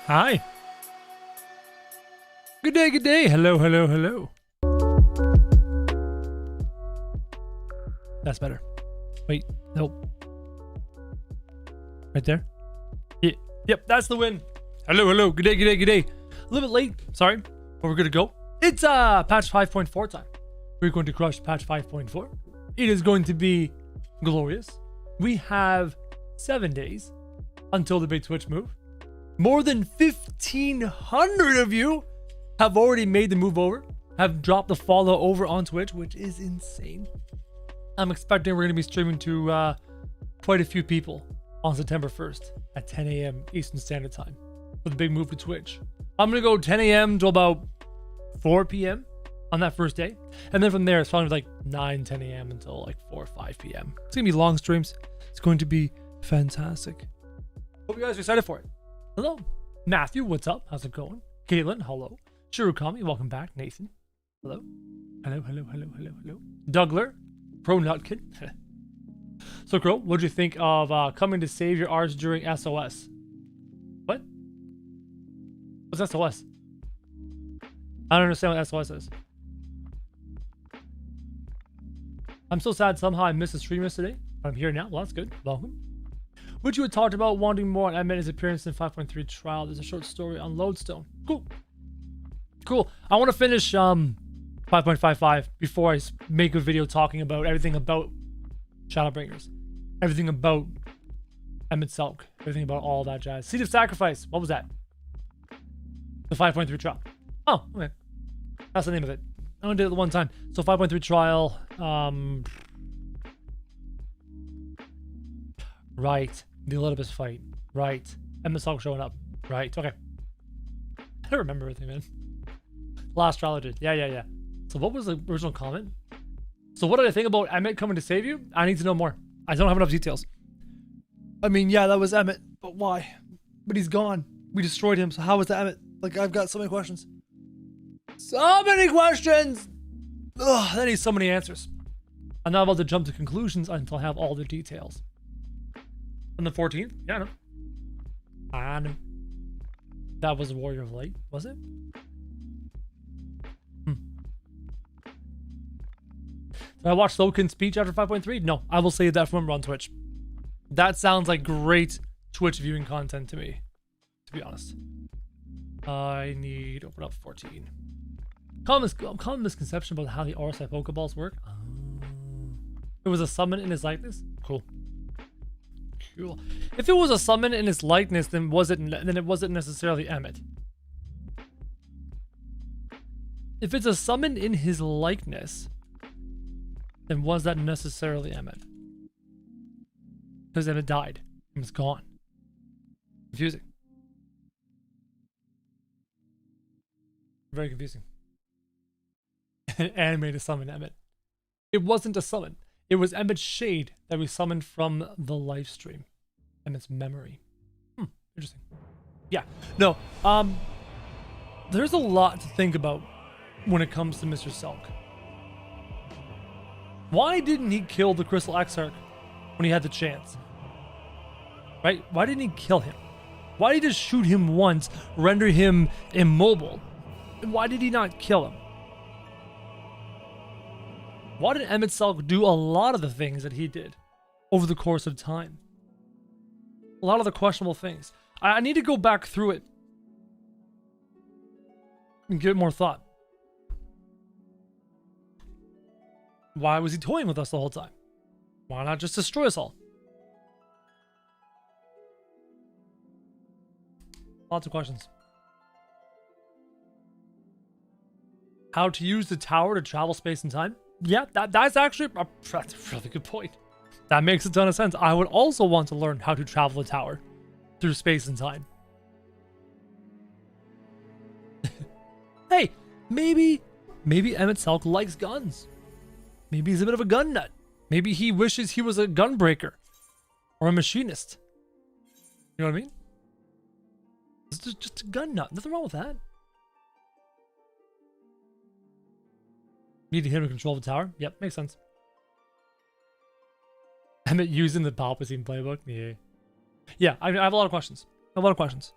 Hi. Good day, good day. Hello, hello, hello. That's better. Wait, nope. Right there? Yeah, yep, that's the win. Hello, hello. Good day, good day, good day. A little bit late, sorry, but we're good to go. It's patch 5.4 time. We're going to crush patch 5.4. It is going to be glorious. We have 7 days until the big Twitch move. More than 1,500 of you have already made the move over, have dropped the follow over on Twitch, which is insane. I'm expecting we're going to be streaming to quite a few people on September 1st at 10 a.m. Eastern Standard Time for the big move to Twitch. I'm going to go 10 a.m. to about 4 p.m. on that first day. And then from there, it's probably like 9, 10 a.m. until like 4 or 5 p.m. It's going to be long streams. It's going to be fantastic. Hope you guys are excited for it. Hello. Matthew, what's up? How's it going? Caitlin, hello. Shirukami, welcome back. Nathan, hello. Hello, hello, hello, hello, hello. Dougler, Pro Nutkin. So, Crow, what'd you think of coming to save your arts during SOS? What? What's SOS? I don't understand what SOS is. I'm so sad somehow I missed the stream yesterday. I'm here now. Well, that's good. Welcome. Which you had talked about wanting more on Emmett's appearance in 5.3 trial. There's a short story on Lodestone. Cool. Cool. I want to finish 5.55 before I make a video talking about everything about Shadowbringers. Everything about Emmett Selk. Everything about all that jazz. Seed of Sacrifice. What was that? The 5.3 trial. Oh, okay. That's the name of it. I only did it the one time. So 5.3 trial. Right. The Elidibus fight. Right. Emmett Selk showing up. Right. Okay. I don't remember everything, man. Last trial I did. Yeah. So what was the original comment? So what did I think about Emmett coming to save you? I need to know more. I don't have enough details. I mean, yeah, that was Emmett, but why? But he's gone. We destroyed him, so how was that Emmett? Like, I've got so many questions. So many questions! Ugh, that needs so many answers. I'm not about to jump to conclusions until I have all the details. On the 14th? Yeah, I know. I know. That was Warrior of Light, was it? Did I watch Loken's speech after 5.3? No, I will save that from on Twitch. That sounds like great Twitch viewing content to me, to be honest. I need to open up 14. Common misconception about how the Eorzea Pokeballs work. It was a summon in his likeness? Cool. Cool. If it was a summon in his likeness, then it wasn't necessarily Emmett. If it's a summon in his likeness, then was that necessarily Emmett? Because Emmett died and was gone. Confusing. Very confusing. Animated summon Emmett. It wasn't a summon. It was Emmett's shade that we summoned from the live stream. Emmett's memory. Interesting. Yeah. No. There's a lot to think about when it comes to Mr. Selk. Why didn't he kill the Crystal Exarch when he had the chance? Right? Why didn't he kill him? Why did he just shoot him once, render him immobile? And why did he not kill him? Why did Emmett Selk do a lot of the things that he did over the course of time? A lot of the questionable things. I need to go back through it and give it more thought. Why was he toying with us the whole time? Why not just destroy us all? Lots of questions. How to use the tower to travel space and time? Yeah, that's actually that's a really good point. That makes a ton of sense. I would also want to learn how to travel the tower through space and time. Hey, maybe Emmett Selk likes guns. Maybe he's a bit of a gun nut. Maybe he wishes he was a gun breaker or a machinist. You know what I mean? It's just a gun nut. Nothing wrong with that. Needed him to control the tower? Yep, makes sense. Emmett using the Palpatine playbook? Yeah. Yeah, I have a lot of questions. A lot of questions.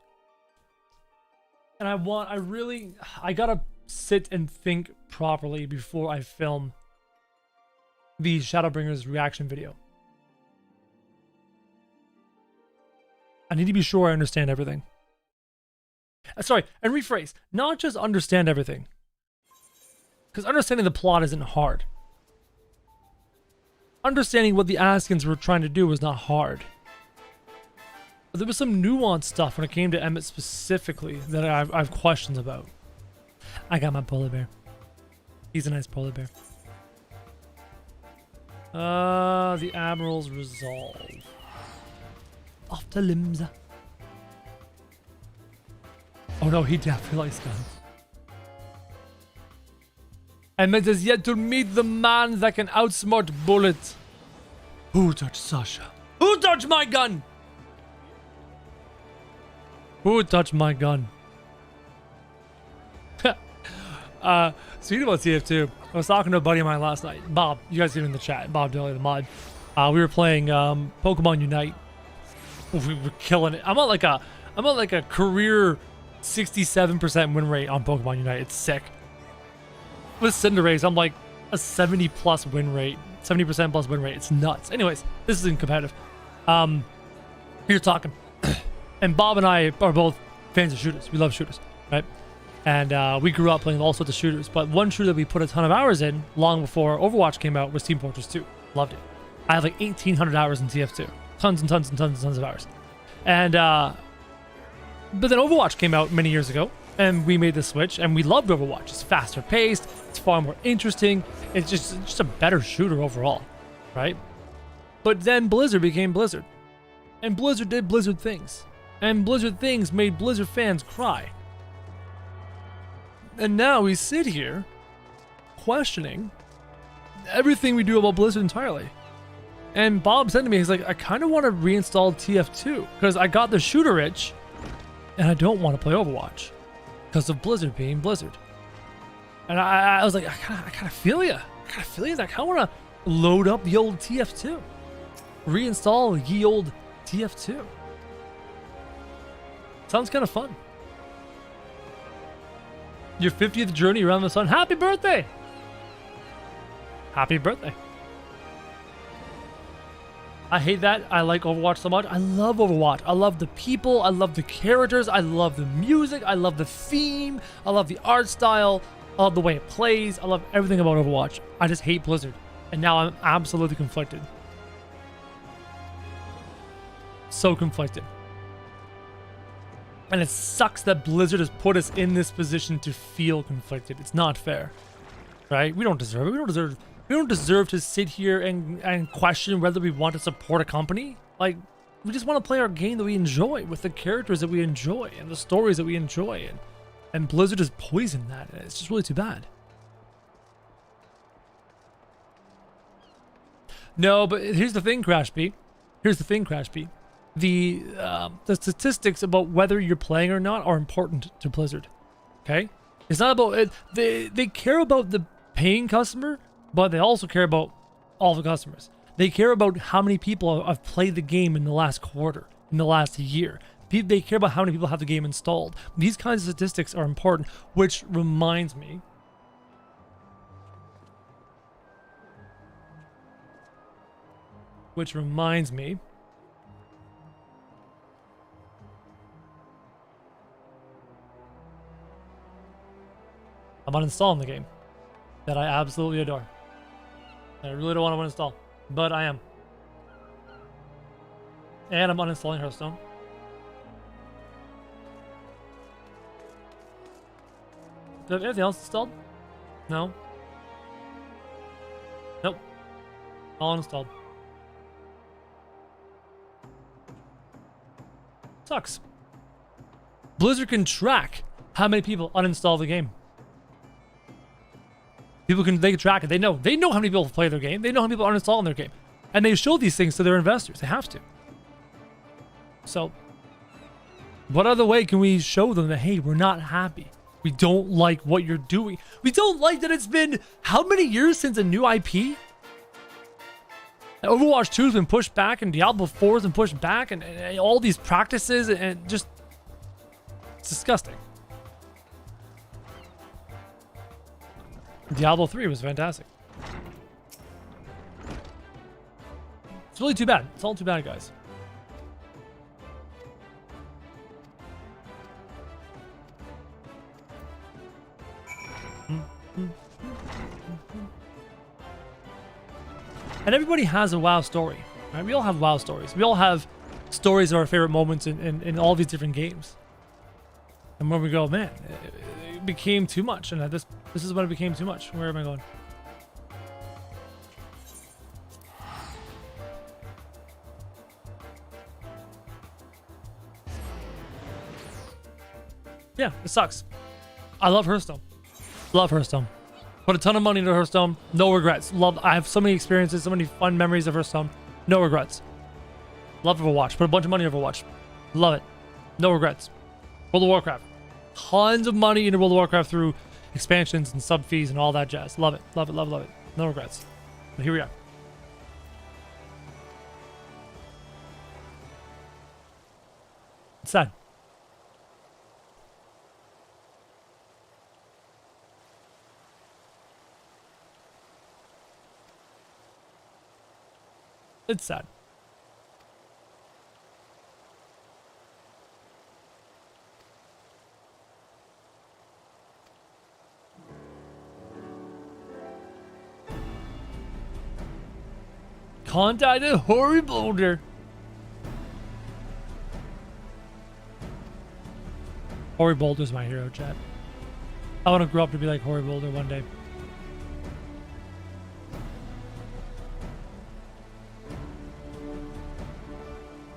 And I gotta sit and think properly before I film the Shadowbringers reaction video. I need to be sure I understand everything. Sorry, and rephrase, not just understand everything. Because understanding the plot isn't hard. Understanding what the Askins were trying to do was not hard. But there was some nuanced stuff when it came to Emmett specifically that I have questions about. I got my polar bear. He's a nice polar bear. The Admiral's Resolve. Off to Limsa. Oh no, he definitely likes guns. Emmett has yet to meet the man that can outsmart bullets. Who touched Sasha? Who touched my gun? Who touched my gun? Speaking about TF2, I was talking to a buddy of mine last night. Bob, you guys get in the chat. Bob Dilly, the mod. We were playing Pokemon Unite. We were killing it. I'm on like a career 67% win rate on Pokemon Unite. It's sick. With Cinderace, I'm like a 70 plus win rate, 70% plus win rate. It's nuts. Anyways, this isn't competitive. You're talking. And Bob and I are both fans of shooters. We love shooters, right? And we grew up playing all sorts of shooters. But one shooter that we put a ton of hours in long before Overwatch came out was Team Fortress 2. Loved it. I have like 1,800 hours in TF2. Tons and tons and tons and tons of hours. And but then Overwatch came out many years ago, and we made the switch, and we loved Overwatch. It's faster paced. It's far more interesting. It's just a better shooter overall, right? But then Blizzard became Blizzard. And Blizzard did Blizzard things. And Blizzard things made Blizzard fans cry. And now we sit here questioning everything we do about Blizzard entirely. And Bob said to me, he's like, I kind of want to reinstall TF2 because I got the shooter itch and I don't want to play Overwatch because of Blizzard being Blizzard. And I was like, I kind of feel you. I kind of feel you. I kind of want to load up the old TF2. Reinstall ye old TF2. Sounds kind of fun. Your 50th journey around the sun. Happy birthday! Happy birthday. I hate that. I like Overwatch so much. I love Overwatch. I love the people. I love the characters. I love the music. I love the theme. I love the art style. I love the way it plays. I love everything about Overwatch. I just hate Blizzard. And now I'm absolutely conflicted. So conflicted. And it sucks that Blizzard has put us in this position to feel conflicted. It's not fair, right? We don't deserve it. We don't deserve to sit here and question whether we want to support a company. Like, we just want to play our game that we enjoy with the characters that we enjoy and the stories that we enjoy. And Blizzard has poisoned that. And it's just really too bad. No, but here's the thing, Crash B. The statistics about whether you're playing or not are important to Blizzard. Okay, it's not about it. They care about the paying customer, but they also care about all the customers. They care about how many people have played the game in the last quarter, in the last year. They care about how many people have the game installed. These kinds of statistics are important, which reminds me. I'm uninstalling the game that I absolutely adore. I really don't want to uninstall, but I am. And I'm uninstalling Hearthstone. Do I have anything else installed? No. Nope. All uninstalled. Sucks. Blizzard can track how many people uninstall the game. They can track it. They know how many people play their game. They know how many people uninstall their game. And they show these things to their investors. They have to. So, what other way can we show them that, hey, we're not happy? We don't like what you're doing. We don't like that it's been how many years since a new IP? Overwatch 2 has been pushed back, and Diablo 4 has been pushed back, and all these practices, and just, it's disgusting. Diablo 3 was fantastic. It's really too bad. It's all too bad, guys. And everybody has a WoW story, right? We all have WoW stories. We all have stories of our favorite moments in all these different games. And when we go, man, it became too much. And this is when it became too much. Where am I going? Yeah, it sucks. I love Hearthstone. Love Hearthstone. Put a ton of money into Hearthstone. No regrets. I have so many experiences, so many fun memories of Hearthstone. No regrets. Love Overwatch. Put a bunch of money into Overwatch. Love it. No regrets. World of Warcraft. Tons of money into World of Warcraft through expansions and sub fees and all that jazz. Love it. Love it. Love it. Love it. No regrets. But here we are. It's sad. It's sad. Contacted Hoary Boulder. Hoary Boulder's my hero, chat. I want to grow up to be like Hoary Boulder one day.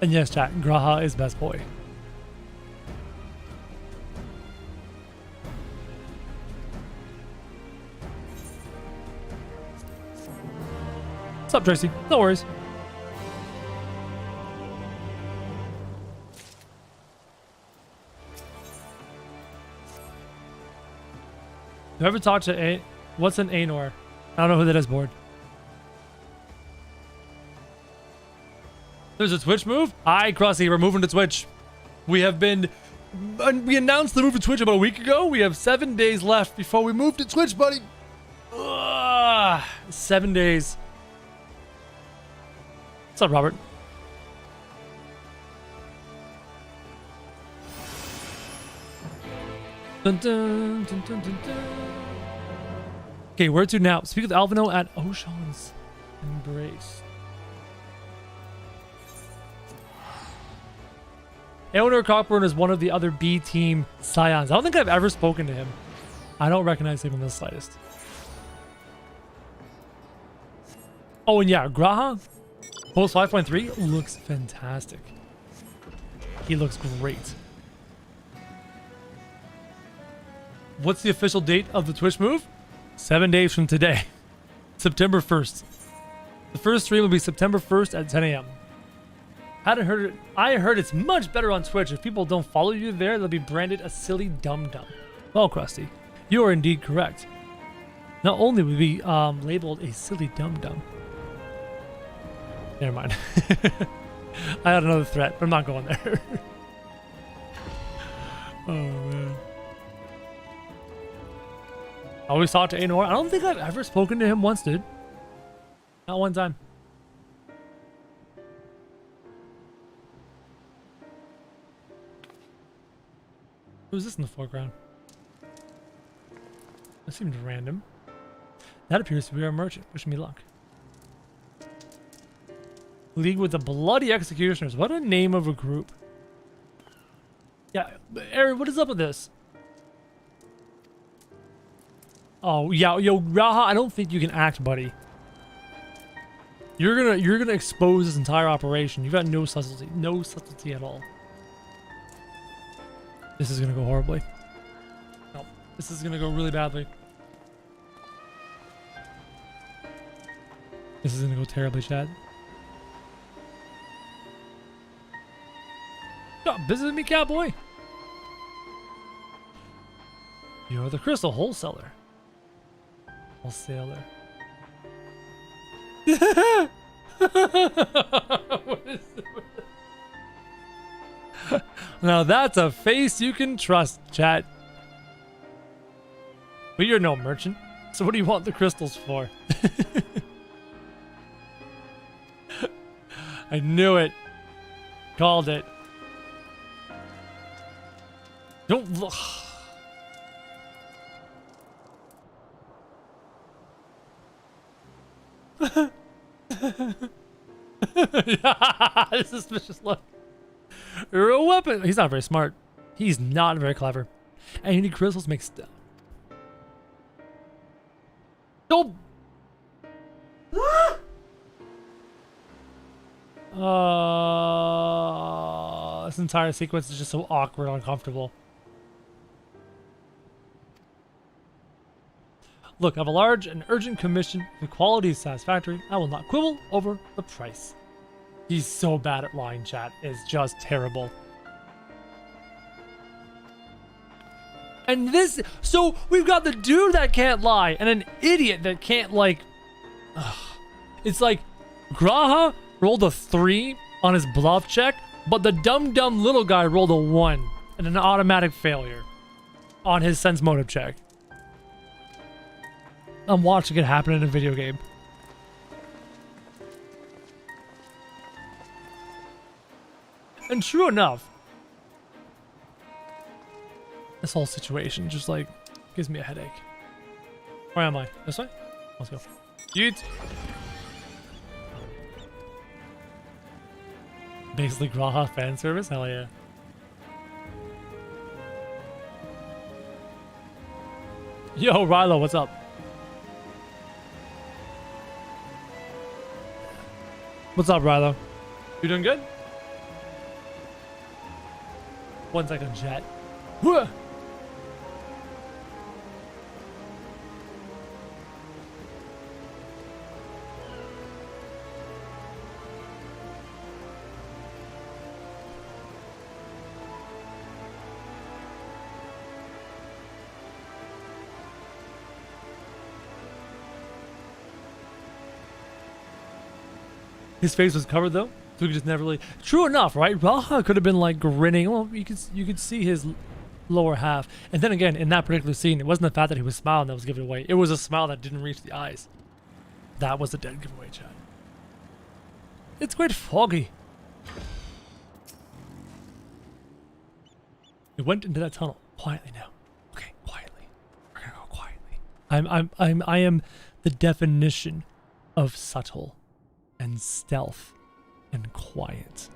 And yes, chat, Graha is best boy. What's up, Tracy? No worries. Do I ever talk to what's an Anor? I don't know who that is, board. There's a Twitch move? Hi, Crossy, we're moving to Twitch. We announced the move to Twitch about a week ago. We have 7 days left before we move to Twitch, buddy. Ugh, 7 days. What's up, Robert? Dun, dun, dun, dun, dun, dun. Okay, where to now? Speak with Alvino at Ocean's Embrace. Eonar Cockburn is one of the other B team scions. I don't think I've ever spoken to him. I don't recognize him in the slightest. Oh, and yeah, Graha, post 5.3, looks fantastic. He looks great. What's the official date of the Twitch move? 7 days from today. September 1st. The first stream will be September 1st at 10 a.m. I heard it's much better on Twitch. If people don't follow you there, they'll be branded a silly dum-dum. Well, Krusty, you are indeed correct. Not only will we be labeled a silly dum-dum. Never mind. I had another threat, but I'm not going there. Oh, man. I always talk to Anor. I don't think I've ever spoken to him once, dude. Not one time. Who's this in the foreground? That seems random. That appears to be our merchant. Wish me luck. League with the Bloody Executioners. What a name of a group. Yeah, Aaron, what is up with this? Oh, yeah, yo, Raha, I don't think you can act, buddy. You're gonna expose this entire operation. You've got no subtlety at all. This is gonna go horribly. No, this is gonna go really badly. This is gonna go terribly, Chad. Oh, visit me, cowboy. You're the crystal wholesaler. Wholesaler. What is it? Now that's a face you can trust, chat. But you're no merchant. So what do you want the crystals for? I knew it. Called it. Don't look. This is suspicious look. You're a weapon. He's not very smart. He's not very clever. And you need crystals to make stuff. Don't. This entire sequence is just so awkward and uncomfortable. Look, I have a large and urgent commission. If the quality is satisfactory, I will not quibble over the price. He's so bad at lying, chat. It's just terrible. And this, so we've got the dude that can't lie and an idiot that can't, like, it's like Graha rolled a 3 on his bluff check, but the dumb little guy rolled a 1 and an automatic failure on his sense motive check. I'm watching it happen in a video game. And true enough, this whole situation just like gives me a headache. Where am I? This way? Let's go. Yeet. Basically Graha fan service? Hell yeah. Yo, Rilo, what's up? What's up, Rilo? You doing good? 1 second, chat. Whoa! His face was covered though, so we could just never really. True enough, right? Raha could have been like grinning. Well, you could see his lower half, and then again in that particular scene, it wasn't the fact that he was smiling that was given away. It was a smile that didn't reach the eyes. That was the dead giveaway, chat. It's quite foggy. We went into that tunnel quietly now. Okay, quietly. We're gonna go quietly. I am the definition of subtle and stealth and quiet.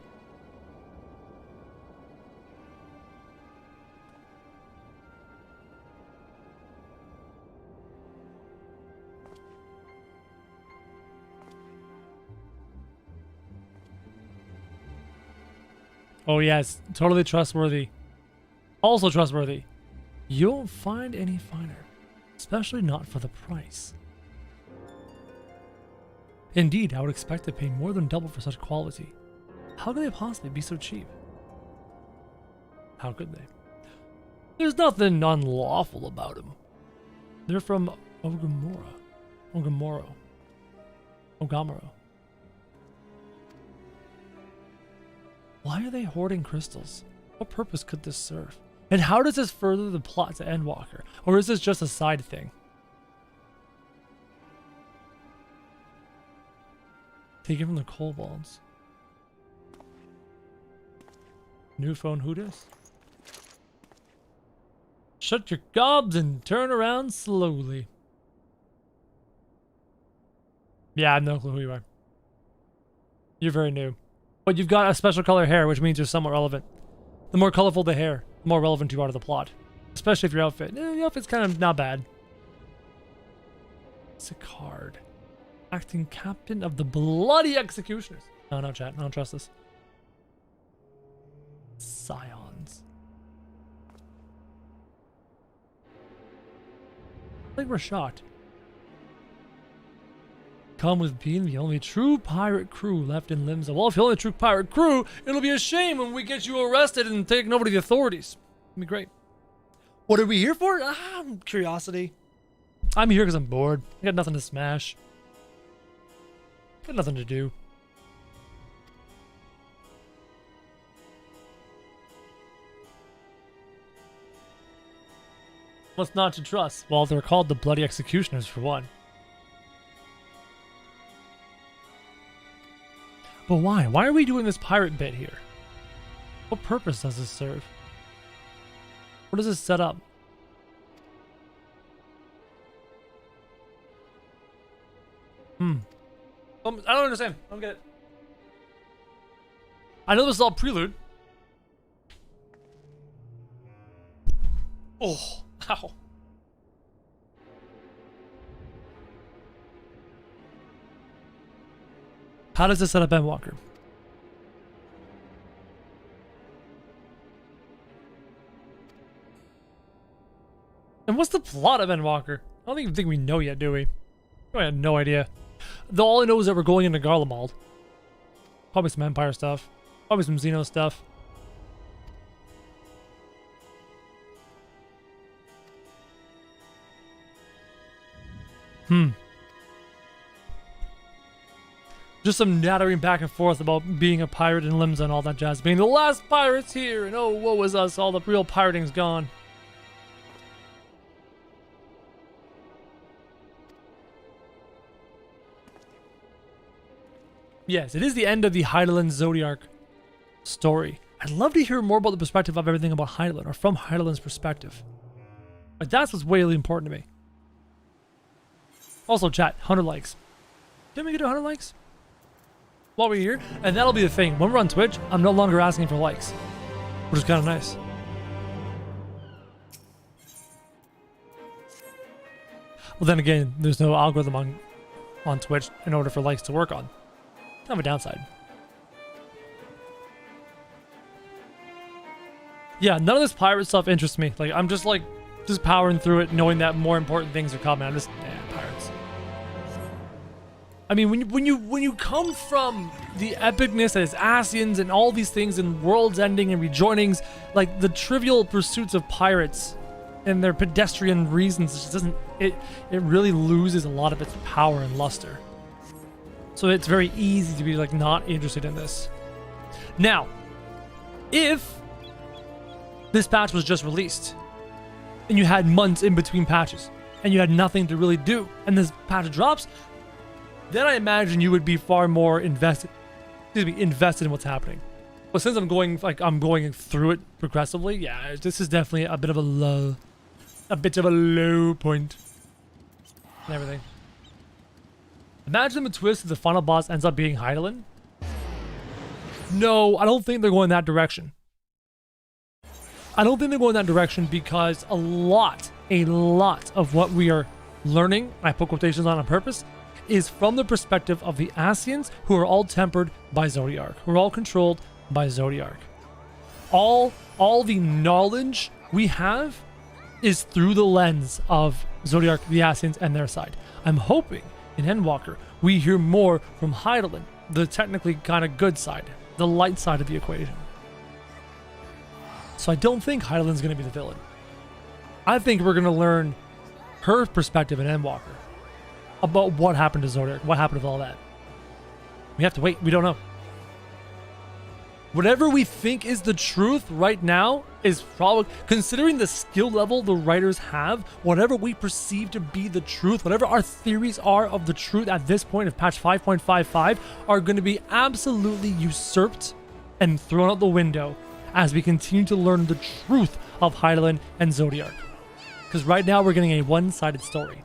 Oh yes, totally trustworthy. Also trustworthy. You won't find any finer, especially not for the price. Indeed, I would expect to pay more than double for such quality. How could they possibly be so cheap? How could they? There's nothing unlawful about them. They're from Ogamoro. Why are they hoarding crystals? What purpose could this serve? And how does this further the plot to Endwalker? Or is this just a side thing? Taken from the kobolds. New phone, who dis? Shut your gobs and turn around slowly. Yeah, I have no clue who you are. You're very new. But you've got a special color hair, which means you're somewhat relevant. The more colorful the hair, the more relevant you are to the plot. Especially if your outfit. The outfit's kind of not bad. It's a card. Acting captain of the bloody executioners. No, chat. I don't trust this. Scions. I think we're shot. Come with being the only true pirate crew left in Limsa. Well, if you're the only true pirate crew, it'll be a shame when we get you arrested and taken over to the authorities. It'll be great. What are we here for? Curiosity. I'm here because I'm bored. I got nothing to smash. Got nothing to do. What's not to trust? Well, they're called the Bloody Executioners for one. But why? Why are we doing this pirate bit here? What purpose does this serve? What does this set up? I don't understand. I don't get it. I know this is all prelude. Oh, ow. How does this set up Endwalker? And what's the plot of Endwalker? I don't even think we know yet, do we? I have no idea. All I know is that we're going into Garlemald. Probably some Empire stuff. Probably some Xeno stuff. Just some nattering back and forth about being a pirate in Limsa and all that jazz. Being the last pirates here, and oh, woe is us, all the real pirating's gone. Yes, it is the end of the Hydaelyn Zodiac story. I'd love to hear more about the perspective of everything about Hydaelyn, or from Hydaelyn's perspective. Like, that's what's really important to me. Also, chat, 100 likes. Didn't we get 100 likes? While we're here, and that'll be the thing. When we're on Twitch, I'm no longer asking for likes, which is kind of nice. Well, then again, there's no algorithm on Twitch in order for likes to work on. Kind of a downside. Yeah, none of this pirate stuff interests me. Like, I'm just powering through it, knowing that more important things are coming. I'm just, pirates. I mean, when you come from the epicness that is Ascians and all these things and worlds ending and rejoinings, like the trivial pursuits of pirates and their pedestrian reasons, it just doesn't. It really loses a lot of its power and luster. So it's very easy to be like not interested in this. Now, if this patch was just released and you had months in between patches and you had nothing to really do and this patch drops, then I imagine you would be far more invested in what's happening. But since I'm going through it progressively, yeah, this is definitely a bit of a low point and everything. Imagine the twist if the final boss ends up being Hydaelyn. No, I don't think they're going that direction. I don't think they're going that direction because a lot of what we are learning, I put quotations on purpose, is from the perspective of the Ascians, who are all tempered by Zodiark, who are all controlled by Zodiark. All the knowledge we have is through the lens of Zodiark, the Ascians, and their side. I'm hoping in Endwalker we hear more from Hydaelyn, the technically kind of good side, the light side of the equation. So I don't think Hydaelyn's going to be the villain. I think we're going to learn her perspective in Endwalker about what happened to Zodiark, what happened with all that. We have to wait. We don't know. Whatever we think is the truth right now is probably, considering the skill level the writers have, whatever we perceive to be the truth, whatever our theories are of the truth at this point of patch 5.55 are going to be absolutely usurped and thrown out the window as we continue to learn the truth of Hydaelyn and Zodiark. Because right now we're getting a one-sided story.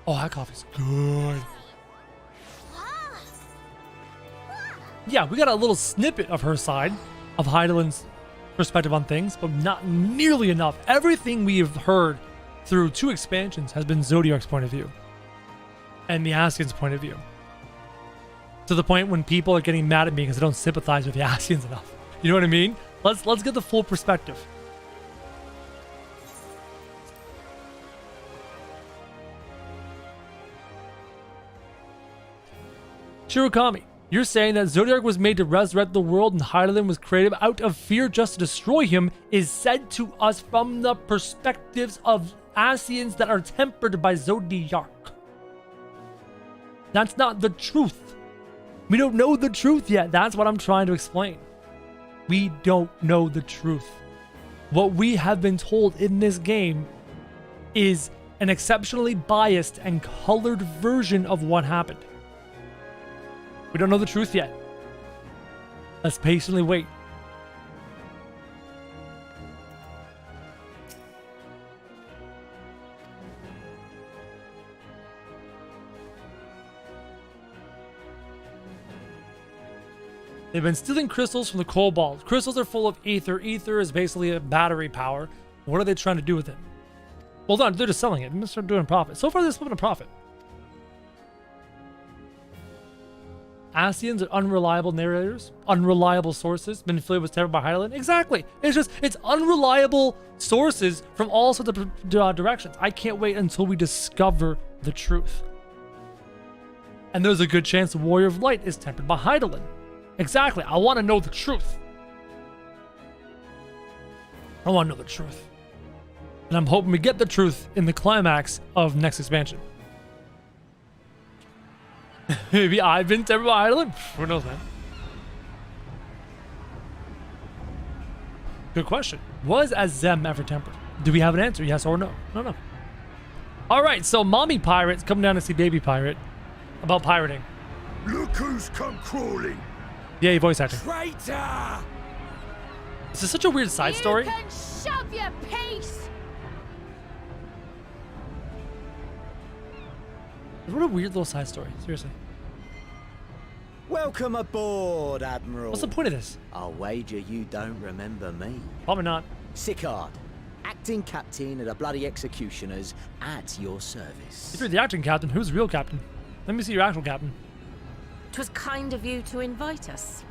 Oh, that coffee's good. Yeah, we got a little snippet of her side, of Hydaelyn's perspective on things, but not nearly enough. Everything we have heard through 2 expansions has been Zodiark's point of view and the Ascians' point of view. To the point when people are getting mad at me because I don't sympathize with the Ascians enough. You know what I mean? Let's get the full perspective. Shirokami, you're saying that Zodiark was made to resurrect the world and Hydaelyn was created out of fear just to destroy him is said to us from the perspectives of Ascians that are tempered by Zodiark. That's not the truth. We don't know the truth yet. That's what I'm trying to explain. We don't know the truth. What we have been told in this game is an exceptionally biased and colored version of what happened. We don't know the truth yet. Let's patiently wait. They've been stealing crystals from the kobold. Crystals are full of ether. Ether is basically a battery power. What are they trying to do with it? Well done, they're just selling it. They're start doing profit. So far, they're splitting a profit. Asians are unreliable narrators, unreliable sources, manipulated with terror by Hydaelyn. Exactly. It's unreliable sources from all sorts of directions. I can't wait until we discover the truth. And there's a good chance the Warrior of Light is tempered by Hydaelyn. Exactly. I want to know the truth. I want to know the truth. And I'm hoping we get the truth in the climax of next expansion. Maybe I've been tempered by Hydaelyn? Who knows, man? Good question. Was Azem ever tempered? Do we have an answer? Yes or no? No. Alright, so mommy pirate's coming down to see baby pirate about pirating. Look who's come crawling. Yay, voice acting. Traitor! This is such a weird side story. You can shove your piece. What a weird little side story, seriously. Welcome aboard, Admiral. What's the point of this? I'll wager you don't remember me. Probably not. Sicard, acting captain of the bloody executioners, at your service. If you're the acting captain, who's the real captain? Let me see your actual captain. 'Twas kind of you to invite us.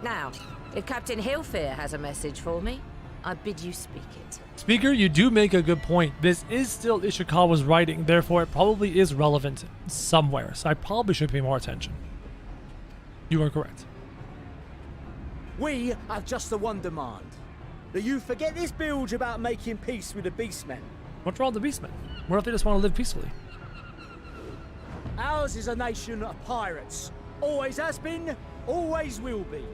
Now, if Captain Hillfear has a message for me, I bid you speak it. Speaker, you do make a good point. This is still Ishikawa's writing, therefore it probably is relevant somewhere, so I probably should pay more attention. You are correct. We have just the one demand. That you forget this bilge about making peace with the Beastmen. What's wrong with the Beastmen? What if they just want to live peacefully? Ours is a nation of pirates. Always has been, always will be.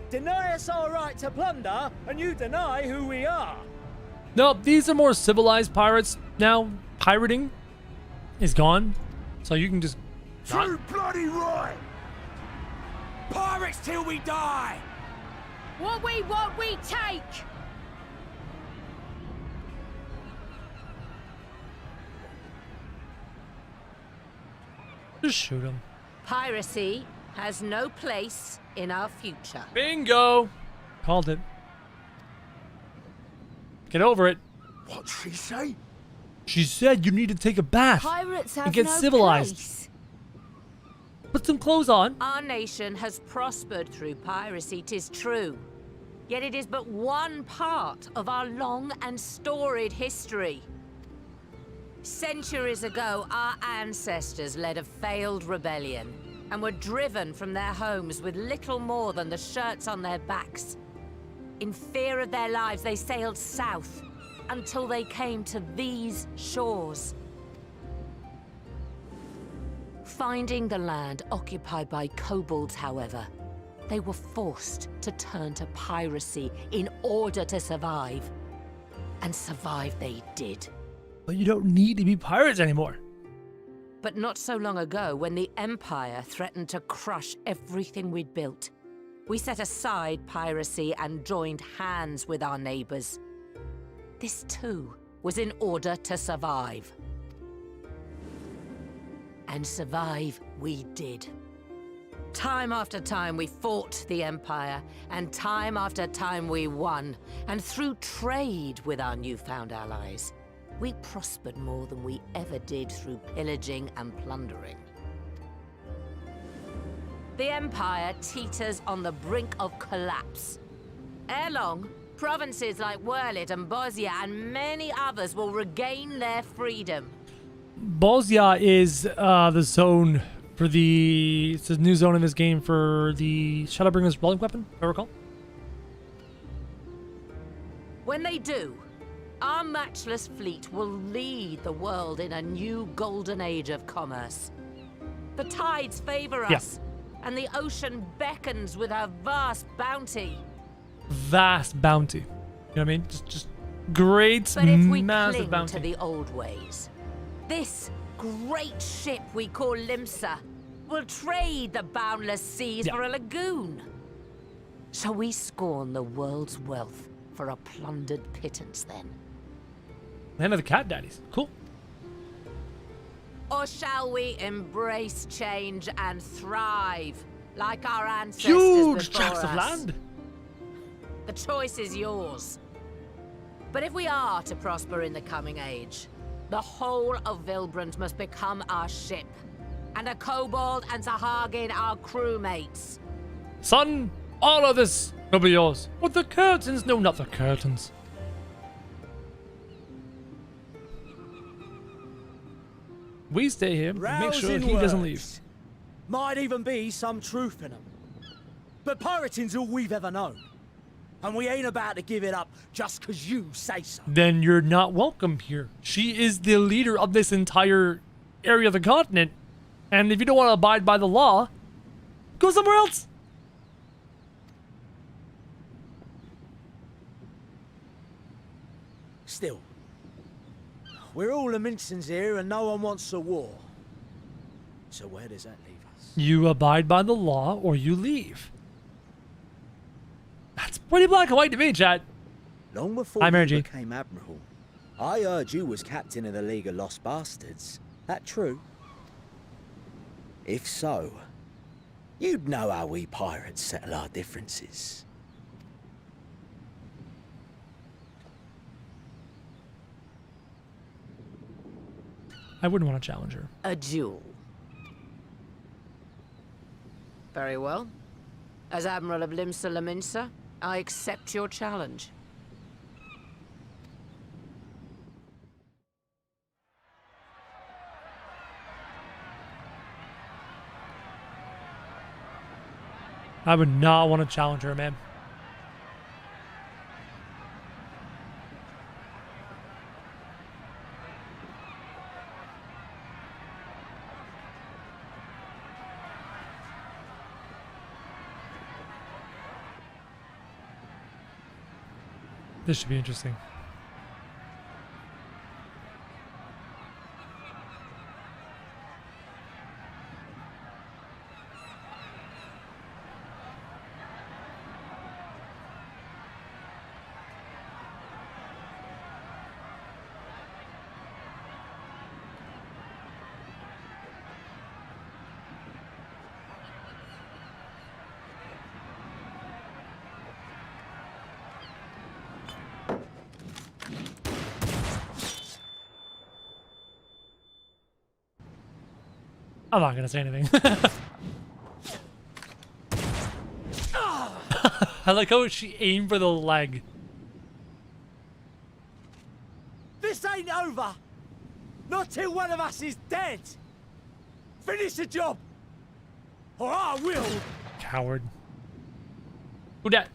Deny us our right to plunder, and you deny who we are. No, these are more civilized pirates now. Pirating is gone, so you can just not. Too bloody right! Pirates till we die! What we want, we take. Just shoot him. Piracy has no place in our future. Bingo! Called it. Get over it. What'd she say? She said you need to take a bath Pirates have and get no civilized. place. Put some clothes on. Our nation has prospered through piracy, 'tis true. Yet it is but one part of our long and storied history. Centuries ago, our ancestors led a failed rebellion and were driven from their homes with little more than the shirts on their backs. In fear of their lives, they sailed south until they came to these shores. Finding the land occupied by kobolds, however, they were forced to turn to piracy in order to survive. And survive they did. But you don't need to be pirates anymore. But not so long ago, when the Empire threatened to crush everything we'd built, we set aside piracy and joined hands with our neighbors. This too was in order to survive. And survive we did. Time after time we fought the Empire, and time after time we won. And through trade with our newfound allies, we prospered more than we ever did through pillaging and plundering. The Empire teeters on the brink of collapse. Ere long, provinces like Ul'dah and Bosnia and many others will regain their freedom. Bosnia is the zone for it's a new zone in this game for the Shadowbringers rolling weapon, if I recall. When they do, our matchless fleet will lead the world in a new golden age of commerce. The tides favor us, and the ocean beckons with her vast bounty. vast bounty. You know what I mean? Just great, But if we massive cling bounty. to the old ways, this great ship we call Limsa will trade the boundless seas for a lagoon. Shall we scorn the world's wealth for a plundered pittance then? Land of the cat daddies. Cool. Or shall we embrace change and thrive like our ancestors Huge before tracts of us? land. The choice is yours. But if we are to prosper in the coming age, the whole of Vilbrand must become our ship, and a kobold and Sahagin our crewmates. Son, all of this will be yours. But the curtains, no, not the curtains. We stay here and make sure Rousing he doesn't leave. words. Might even be some truth in them. But pirating's all we've ever known. And we ain't about to give it up just 'cause you say so. Then you're not welcome here. She is the leader of this entire area of the continent. And if you don't want to abide by the law, go somewhere else. Still, we're all Laminsans here and no one wants a war. So where does that leave us? You abide by the law or you leave. That's pretty black and white to me, chat. Long before Hi, Mary you G. became admiral, I heard you was captain of the League of Lost Bastards. That true? If so, you'd know how we pirates settle our differences. I wouldn't want to challenge her. A duel. Very well. As Admiral of Limsa Lominsa, I accept your challenge. I would not want to challenge her, man. This should be interesting. I'm not gonna say anything. I like how she aimed for the leg. This ain't over! Not till one of us is dead! Finish the job! Or I will! Coward. Who dat?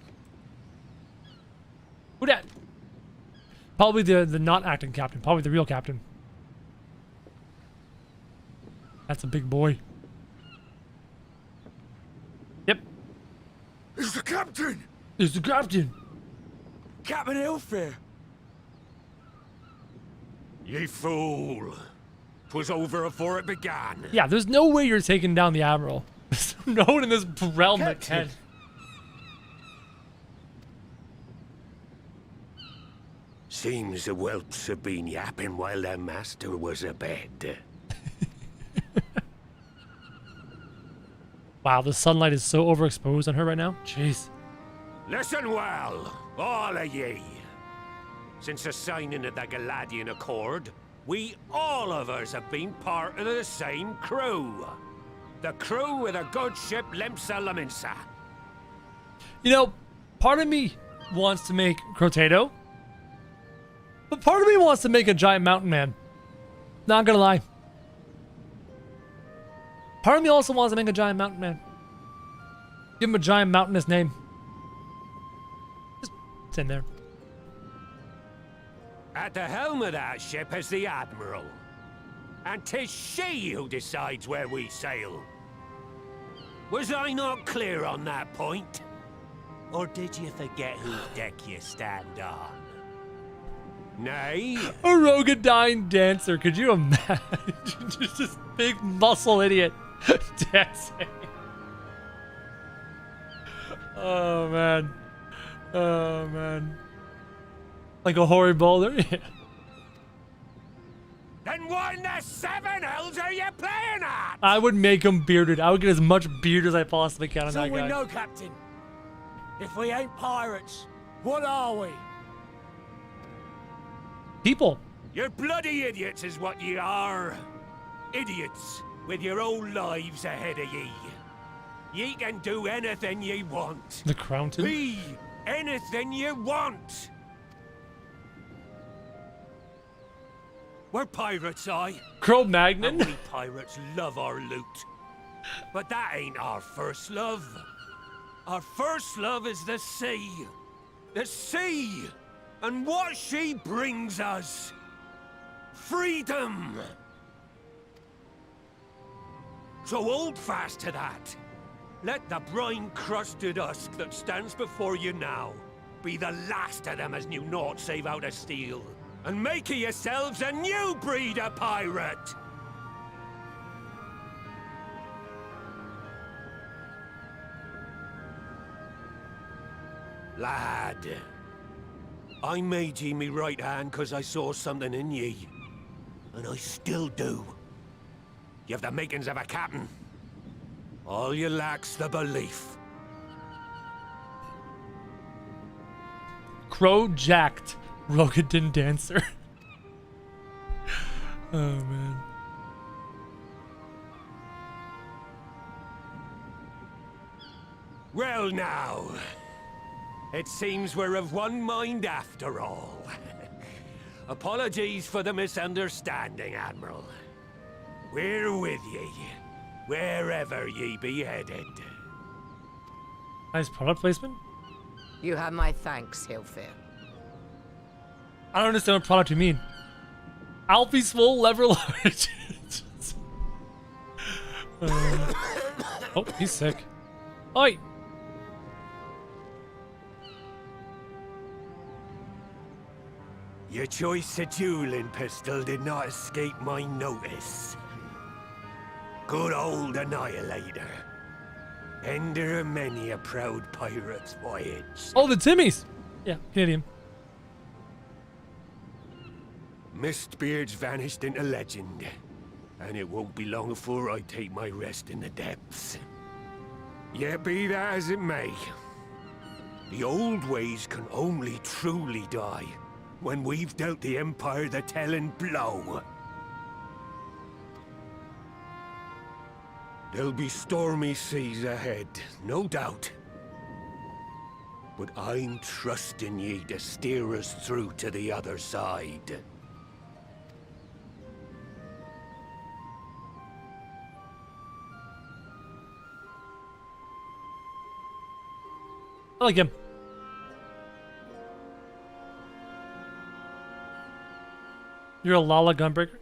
Who dat? Probably the not acting captain. Probably the real captain. That's a big boy. Yep. It's the captain! It's the captain. Captain Elfir! Ye fool! 'Twas over afore it began. Yeah, there's no way you're taking down the admiral. There's no one in this realm that can. Captain. Seems the whelps have been yapping while their master was abed. Wow, the sunlight is so overexposed on her right now. Jeez. Listen well, all of ye. Since the signing of the Galadian Accord, we all of us have been part of the same crew. The crew of the good ship Limsa Lominsa. You know, part of me wants to make Crotato, but part of me wants to make a giant mountain man. Not gonna lie. Part of me also wants to make a giant mountain man. Give him a giant mountainous name. Just it's in there. At the helm of that ship is the Admiral. And 'tis she who decides where we sail. Was I not clear on that point? Or did you forget whose deck you stand on? Nay? A Rogadine dancer. Could you imagine? Just this big muscle idiot dancing. Oh, man. Oh, man. Like a hoary boulder? Yeah. Then what in the seven hells are you playing at? I would make him bearded. I would get as much beard as I possibly can on So that we guy. know, Captain. If we ain't pirates, what are we? People. You're bloody idiots is what ye are. Idiots with your own lives ahead of ye. Ye can do anything ye want. The Crownton. Be anything you want. We're pirates, aye. Cro-Magnon. And we pirates love our loot. But that ain't our first love. Our first love is the sea. The sea! And what she brings us. Freedom! So hold fast to that. Let the brine-crusted husk that stands before you now be the last of them as knew naught save out of steel. And make of yourselves a new breed of pirate! Lad, I made ye me right hand cause I saw something in ye. And I still do. You have the makings of a captain. All you lack's the belief. Krojak, Rogadin dancer. Oh, man. Well now, it seems we're of one mind after all. Apologies for the misunderstanding, Admiral. We're with ye, wherever ye be headed. Nice product placement. You have my thanks, Hilfir. I don't understand what product you mean. Alfie's full lever large. Oh, he's sick. Oi! Your choice of dueling pistol did not escape my notice. Good old Annihilator. Ender of many a proud pirate's voyage. Oh, the Timmies! Yeah, Canadian. Mistbeard's vanished into legend, and it won't be long before I take my rest in the depths. Yet be that as it may, the old ways can only truly die when we've dealt the Empire the telling blow. There'll be stormy seas ahead, no doubt. But I'm trusting ye to steer us through to the other side. I like him. You're a Lala gunbreaker?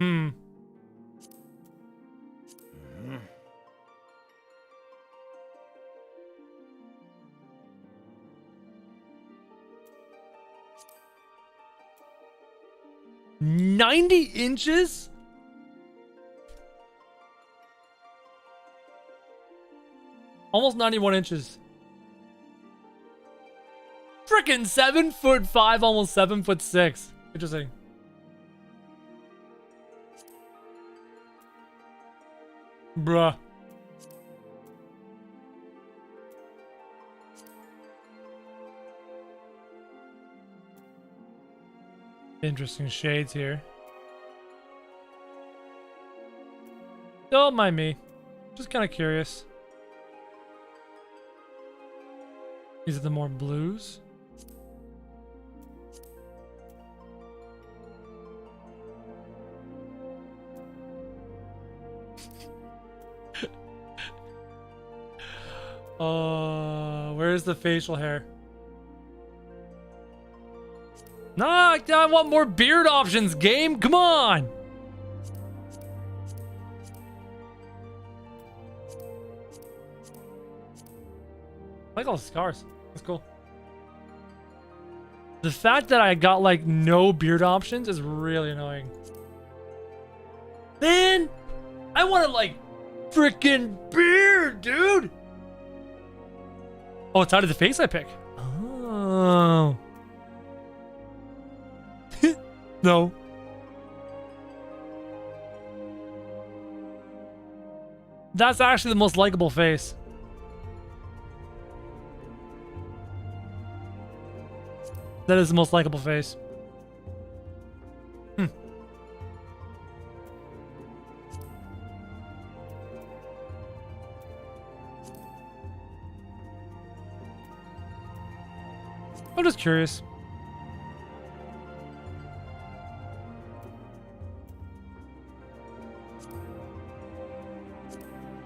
Hmm. Hmm. 90 inches? Almost 91 inches. Frickin' 7'5", almost 7'6". Interesting. Bruh. Interesting shades here. Don't mind me. Just kind of curious. These are the more blues. Where's the facial hair? No, I want more beard options, game. Come on. I like all the scars. That's cool. The fact that I got like no beard options is really annoying. Man, I want to like freaking beard, dude. Oh, it's out of the face I pick. Oh. No. That's actually the most likable face. That is the most likable face. I'm just curious.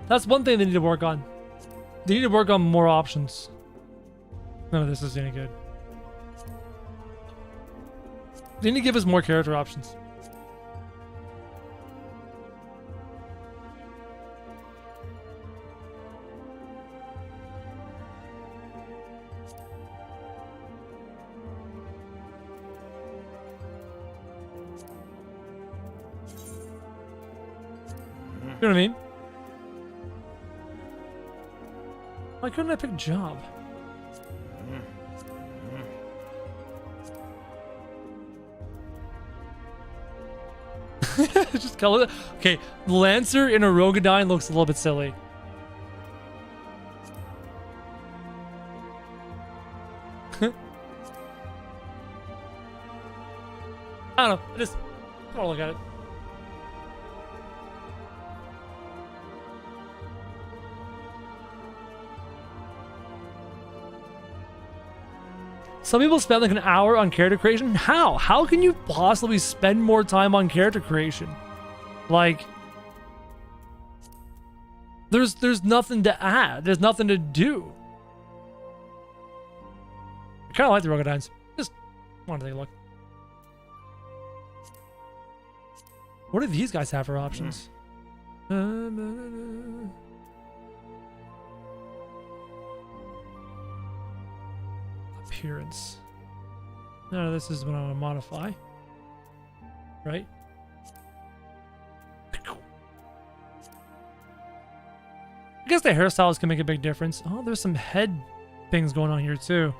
That's one thing they need to work on. They need to work on more options. None of this is any good. They need to give us more character options. You know what I mean? Why couldn't I pick job? Just color it. Okay, Lancer in a Rogadine looks a little bit silly. I don't know. I just want to look at it. Some people spend like an hour on character creation. How? How can you possibly spend more time on character creation? Like, there's nothing to add. There's nothing to do. I kind of like the Rogadines. Just wanted to take a look. What do these guys have for options? Appearance. No, this is what I want to modify. Right? I guess the hairstyles can make a big difference. Oh, there's some head things going on here too.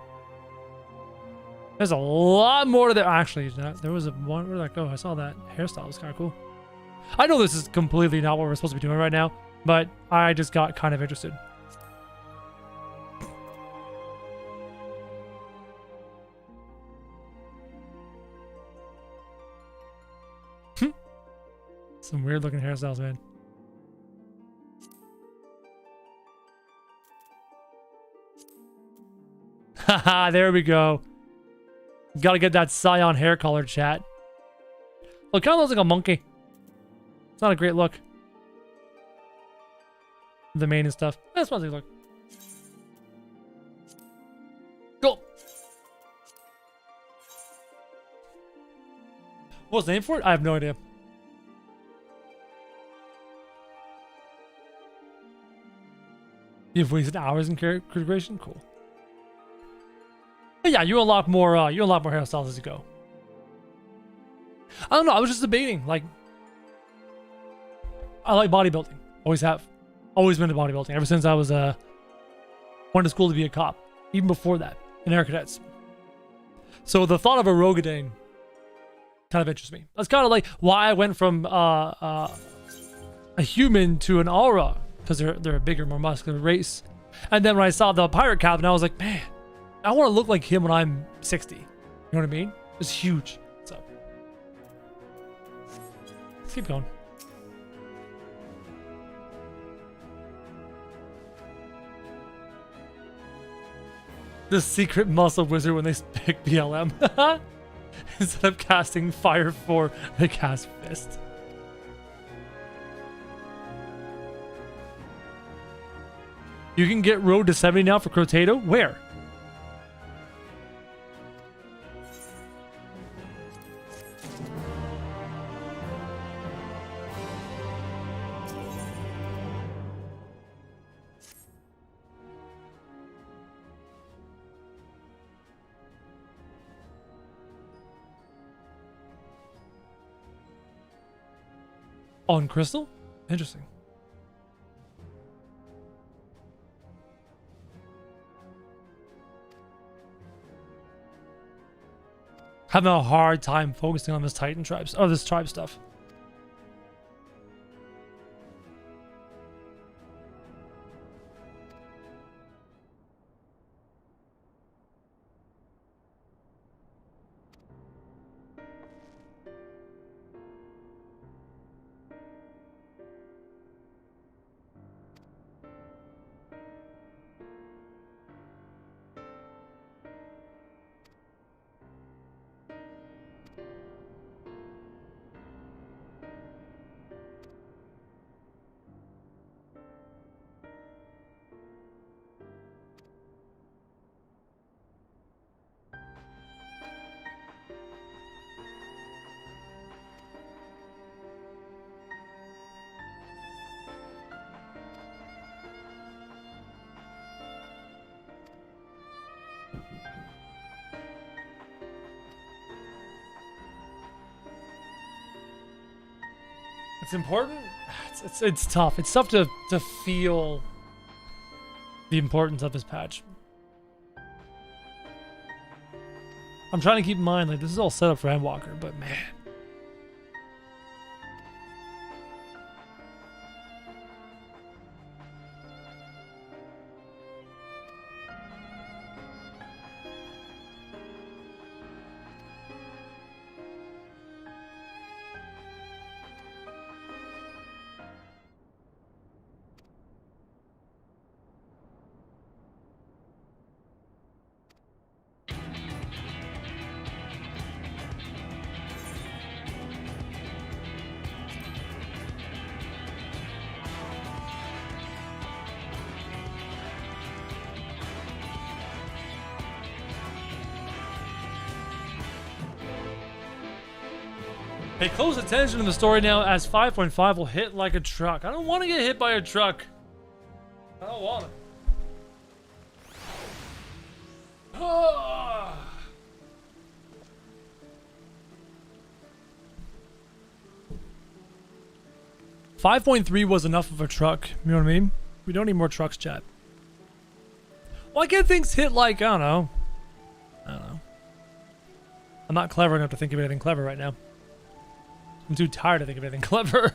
There's a lot more to that. Actually, there was a one. Where did that go? I saw that hairstyle was kind of cool. I know this is completely not what we're supposed to be doing right now, but I just got kind of interested. Some weird looking hairstyles, man. Haha, there we go. Gotta get that Scion hair color, chat. Well, it kind of looks like a monkey. It's not a great look. The mane and stuff. That's one thing look. Cool. What's the name for it? I have no idea. You've wasted hours in character creation? Cool. But yeah, you unlock more hairstyles as you go. I don't know, I was just debating, like, I like bodybuilding. Always have. Always been into bodybuilding. Ever since I was went to school to be a cop. Even before that, in Air Cadets. So the thought of a Rogadine kind of interests me. That's kind of like why I went from a human to an aura. Because they're a bigger, more muscular race. And then when I saw the pirate captain, I was like, man, I want to look like him when I'm 60. You know what I mean? It's huge. So let's keep going. the secret muscle wizard when they pick BLM. Instead of casting Fire 4, they cast Fist. You can get Road to 70 now for Crotato? Where? On Crystal? Interesting. Having a hard time focusing on this Titan tribes or this tribe stuff. It's important. It's tough. It's tough to feel the importance of this patch. I'm trying to keep in mind, like, this is all set up for Endwalker, but man. Pay close attention to the story now, as 5.5 will hit like a truck. I don't want to get hit by a truck. I don't want it. Oh. 5.3 was enough of a truck. You know what I mean? We don't need more trucks, chat. Why can't things hit like, I don't know. I'm not clever enough to think of anything clever right now. I'm too tired to think of anything clever.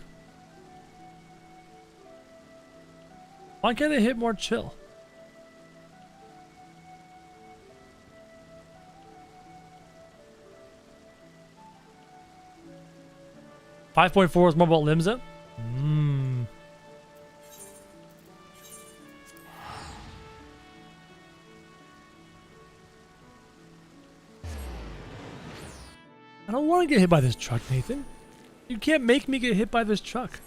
Why can't it hit more chill? $5.4 is more about Limsa. I don't want to get hit by this truck, Nathan. You can't make me get hit by this truck.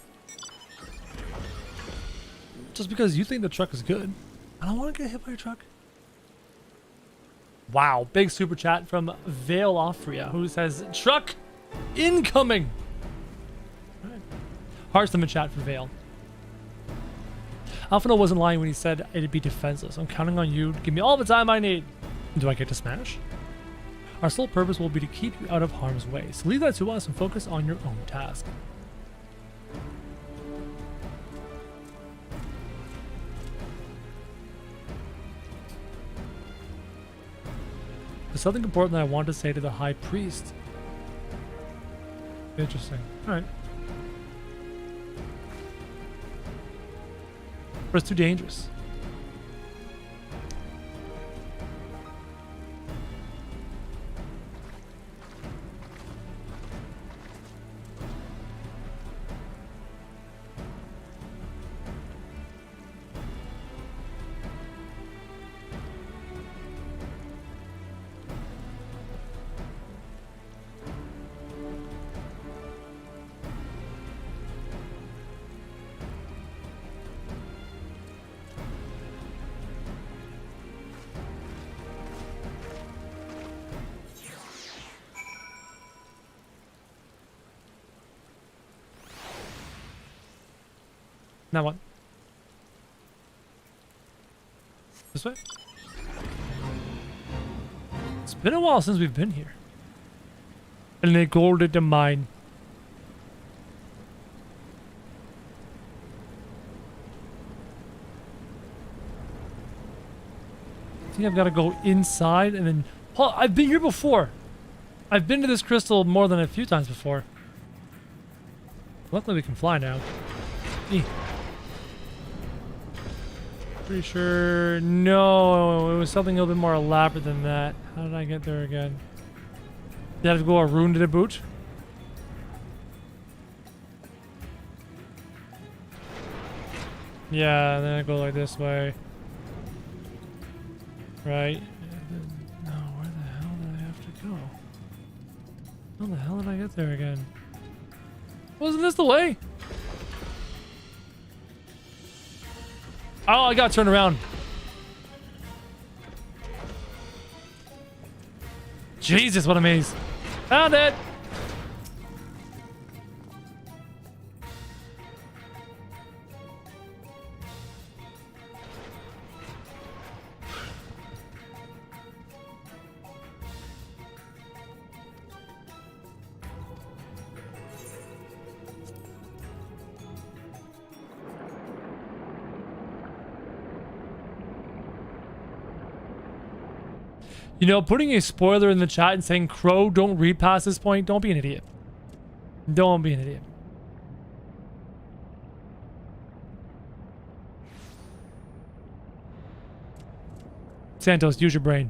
Just because you think the truck is good. I don't want to get hit by a truck. Wow, big super chat from Vale Offria, who says, truck incoming. All right. Hearts in the chat for Vale. Alphino wasn't lying when he said it'd be defenseless. I'm counting on you to give me all the time I need. Do I get to smash? Our sole purpose will be to keep you out of harm's way, so leave that to us and focus on your own task. There's something important that I want to say to the High Priest. Interesting. Alright. But it's too dangerous. Now what? This way? It's been a while since we've been here. And they called it a mine. I think I've got to go inside and then... Oh, I've been here before. I've been to this crystal more than a few times before. Luckily we can fly now. Pretty sure... No, it was something a little bit more elaborate than that. How did I get there again? Did I have to go a rune to the boot? Yeah, and then I go like this way. Right. No, where the hell did I have to go? How the hell did I get there again? Wasn't this the way? Oh, I got turned around. Jesus, what a maze. Found it! You know, putting a spoiler in the chat and saying, Crow, don't read past this point, don't be an idiot. Don't be an idiot. Santos, use your brain.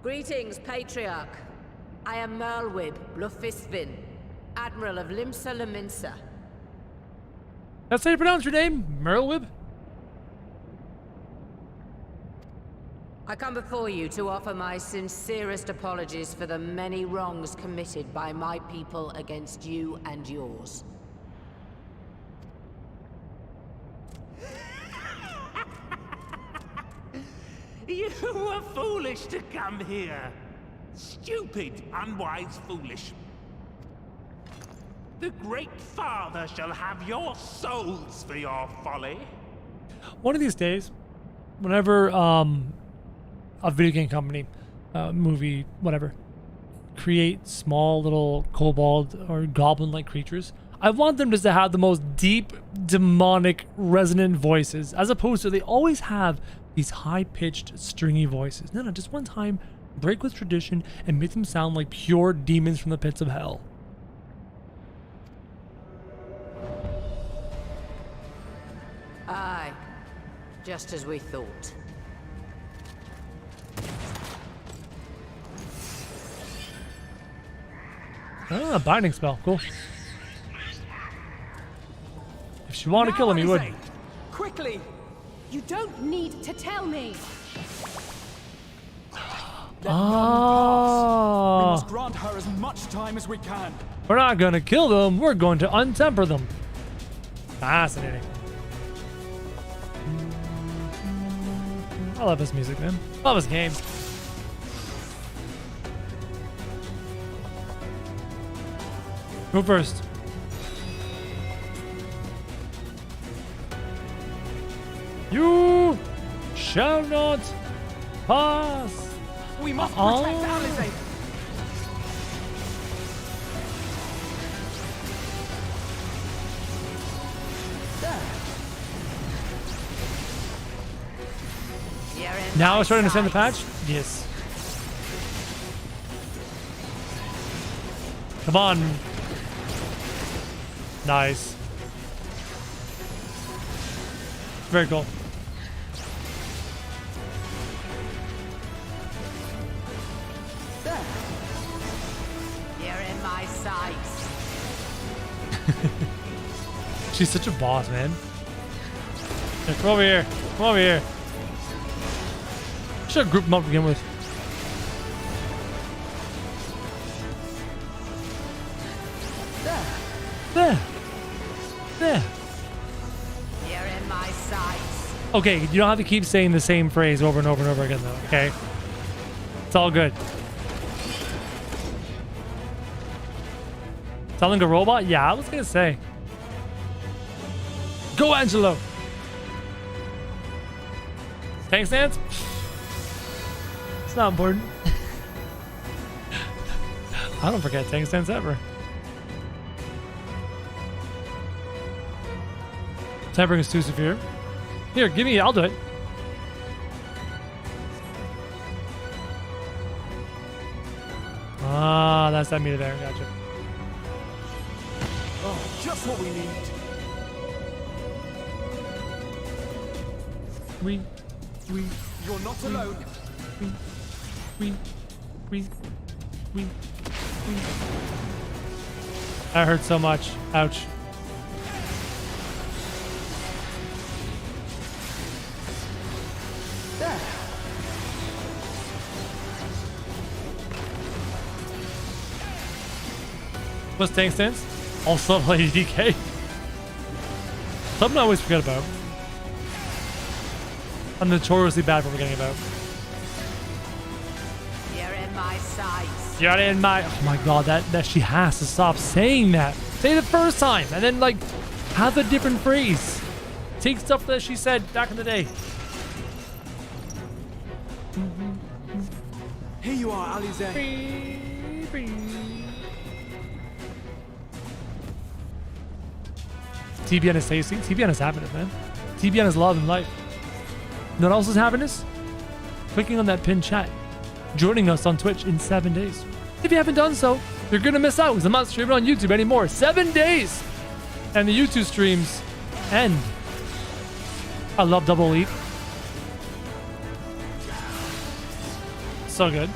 Greetings, Patriarch. I am Merlwyb Blufisvin, Admiral of Limsa Lominsa. That's how you pronounce your name? Merlwyb? I come before you to offer my sincerest apologies for the many wrongs committed by my people against you and yours. You were foolish to come here. Stupid, unwise, foolish. The Great Father shall have your souls for your folly. One of these days, whenever a video game company, movie, whatever, create small little kobold or goblin-like creatures, I want them just to have the most deep, demonic, resonant voices, as opposed to they always have these high-pitched, stringy voices. No, just one time, break with tradition and make them sound like pure demons from the pits of hell. Aye, just as we thought. Ah, binding spell, cool. If she wanted to kill him, he would. Quickly! You don't need to tell me. We Ah, must grant her as much time as we can. we're not going to kill them, we're going to untemper them. Fascinating. I love this music, man. Love this game. Go first. You shall not pass. We must protect Alizé. Now we're starting to send the patch? Yes. Come on. Nice. Very cool. You're in my sights. She's such a boss, man. Here, come over here. Come over here. Should have grouped them up to begin with. There. Okay, you don't have to keep saying the same phrase over and over and over again, though, okay? It's all good. Selling a robot? Yeah, I was gonna say. Go, Angelo! Tank stance? It's not important. I don't forget tank stance ever. Shadowbringers is too severe. Here, give me, I'll do it. Ah, that's that meter there. Gotcha. Oh, just what we need. You're not alone. That hurt so much. Ouch. There. What's tank stance? Also Lady DK. Something I always forget about. I'm notoriously bad for forgetting about. You're in my sights. You're in my... Oh my god, that she has to stop saying that. Say it the first time and then like have a different phrase. Take stuff that she said back in the day. Here you are, Alize. TBN is tasty. TBN is happiness, man. TBN is love and life. You know what else is happiness? Clicking on that pinned chat. Joining us on Twitch in 7 days. If you haven't done so, you're gonna miss out because I'm not streaming on YouTube anymore. 7 days! And the YouTube streams end. I love Double Leap. So good.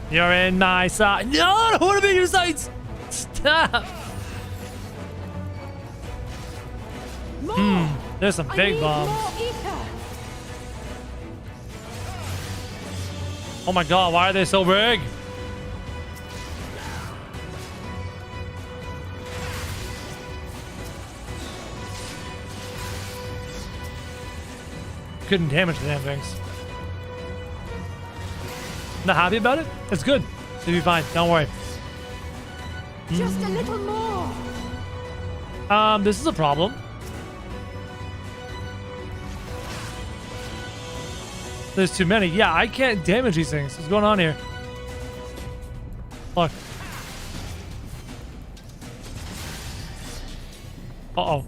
You're in my sight. No, I don't want to be in your sights. Stop. There's some big bombs. Oh my god, why are they so big? Couldn't damage the damn things. Not happy about it? It's good. It'll be fine. Don't worry. Just a little more. This is a problem. There's too many. Yeah, I can't damage these things. What's going on here? Look. Uh-oh.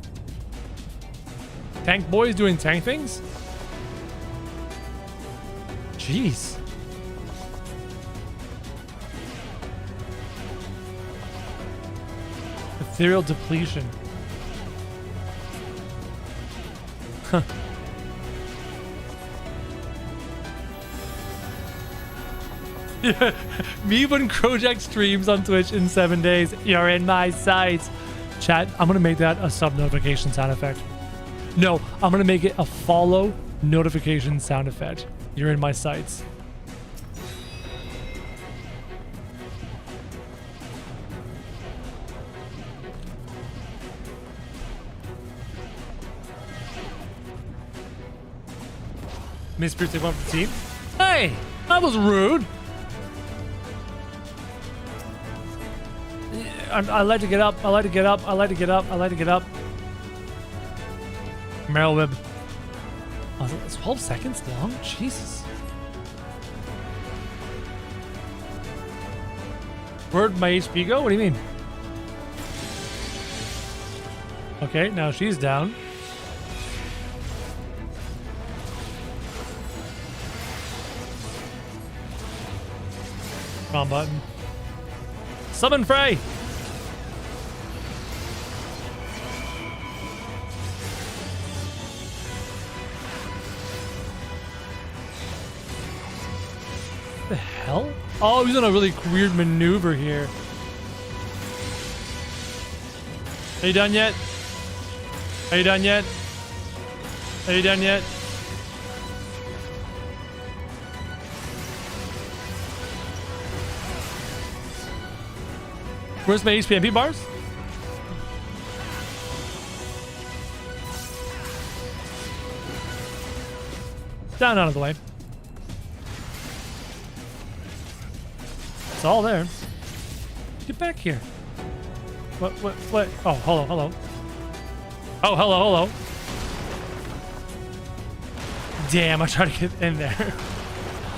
Tank boys doing tank things? Jeez. Ethereal depletion. Huh. Yeah. Me when Krojak streams on Twitch in 7 days. You're in my sights. Chat, I'm going to make that a sub notification sound effect. No, I'm going to make it a follow notification sound effect. You're in my sights. Mr. Take one for the team. Hey, that was rude. I like to get up. I like to get up. I like to get up. I like to get up. Meryl Wib. Oh, it's 12 seconds long? Jesus. Where'd my HP go? What do you mean? Okay, now she's down. Wrong button. Summon Frey! What the hell? Oh, he's on a really weird maneuver here. Are you done yet? Are you done yet? Are you done yet? Where's my HP MP bars? Down out of the way. It's all there. Get back here. What? Oh, hello. Oh, hello. Damn, I tried to get in there.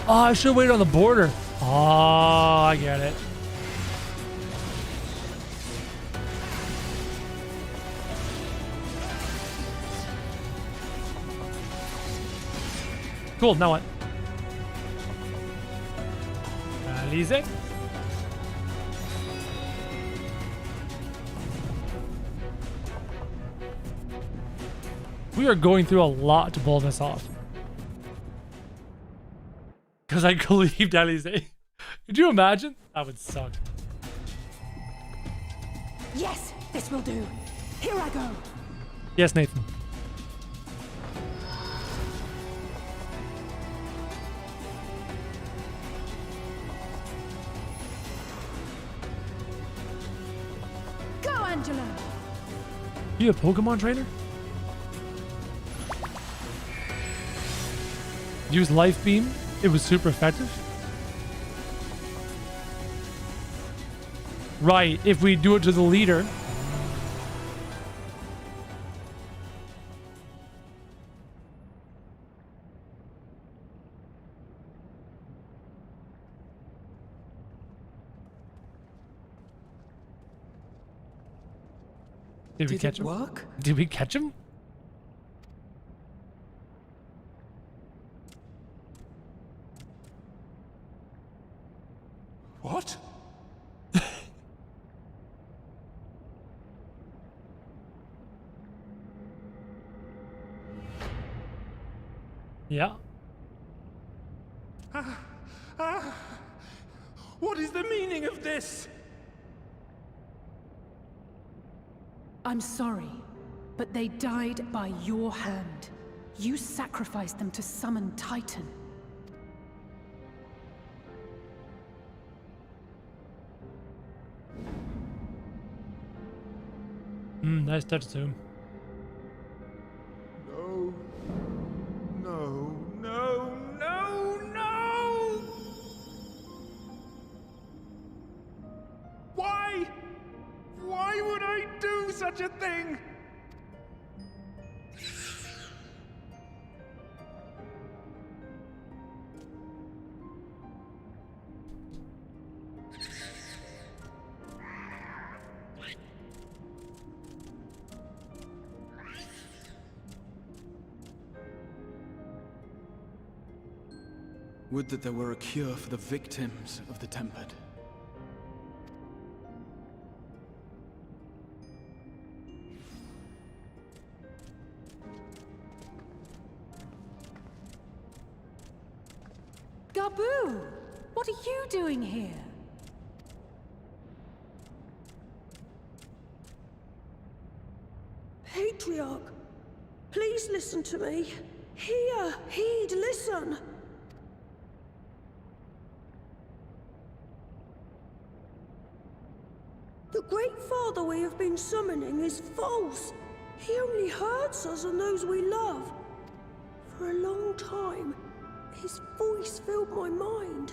Oh, I should have waited on the border. Oh, I get it. Cool, now what? Alize? We are going through a lot to pull this off. Because I believed Alize. Could you imagine? That would suck. Yes, this will do. Here I go. Yes, Nathan. Go, Angela. You a Pokemon trainer? Use Life Beam. It was super effective. Right, if we do it to the leader. Did we catch him? Work? Did we catch him? What? Yeah. What is the meaning of this? I'm sorry, but they died by your hand. You sacrificed them to summon Titan. Nice touch to him. No. No, no, no, no! Why? Why would I do such a thing? Would that there were a cure for the victims of the Tempered. Gabu! What are you doing here? Patriarch, please listen to me. Hear, heed, listen. The Great Father we have been summoning is false. He only hurts us and those we love. For a long time, his voice filled my mind.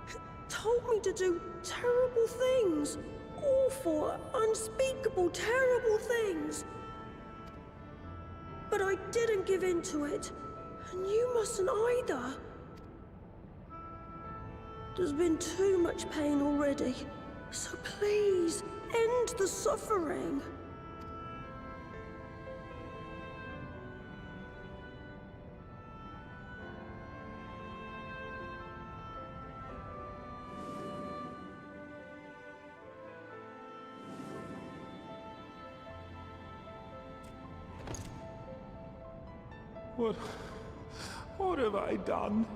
It told me to do terrible things. Awful, unspeakable, terrible things. But I didn't give in to it. And you mustn't either. There's been too much pain already. So please, end the suffering. What have I done?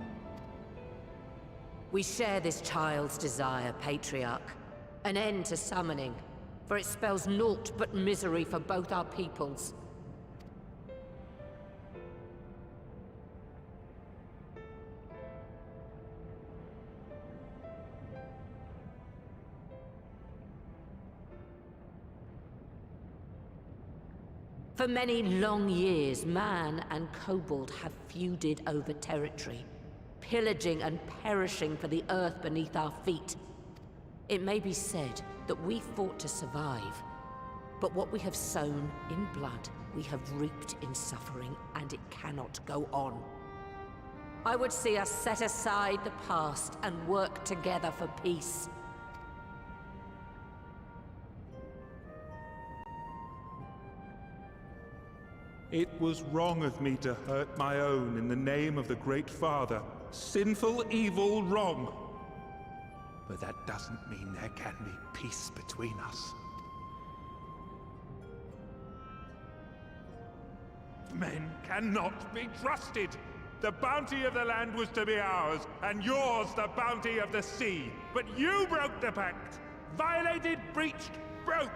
We share this child's desire, Patriarch. An end to summoning, for it spells naught but misery for both our peoples. For many long years, man and kobold have feuded over territory, pillaging and perishing for the earth beneath our feet. It may be said that we fought to survive, but what we have sown in blood, we have reaped in suffering, and it cannot go on. I would see us set aside the past and work together for peace. It was wrong of me to hurt my own in the name of the Great Father. Sinful, evil, wrong. But that doesn't mean there can be peace between us. Men cannot be trusted! The bounty of the land was to be ours, and yours the bounty of the sea. But you broke the pact! Violated, breached, broke!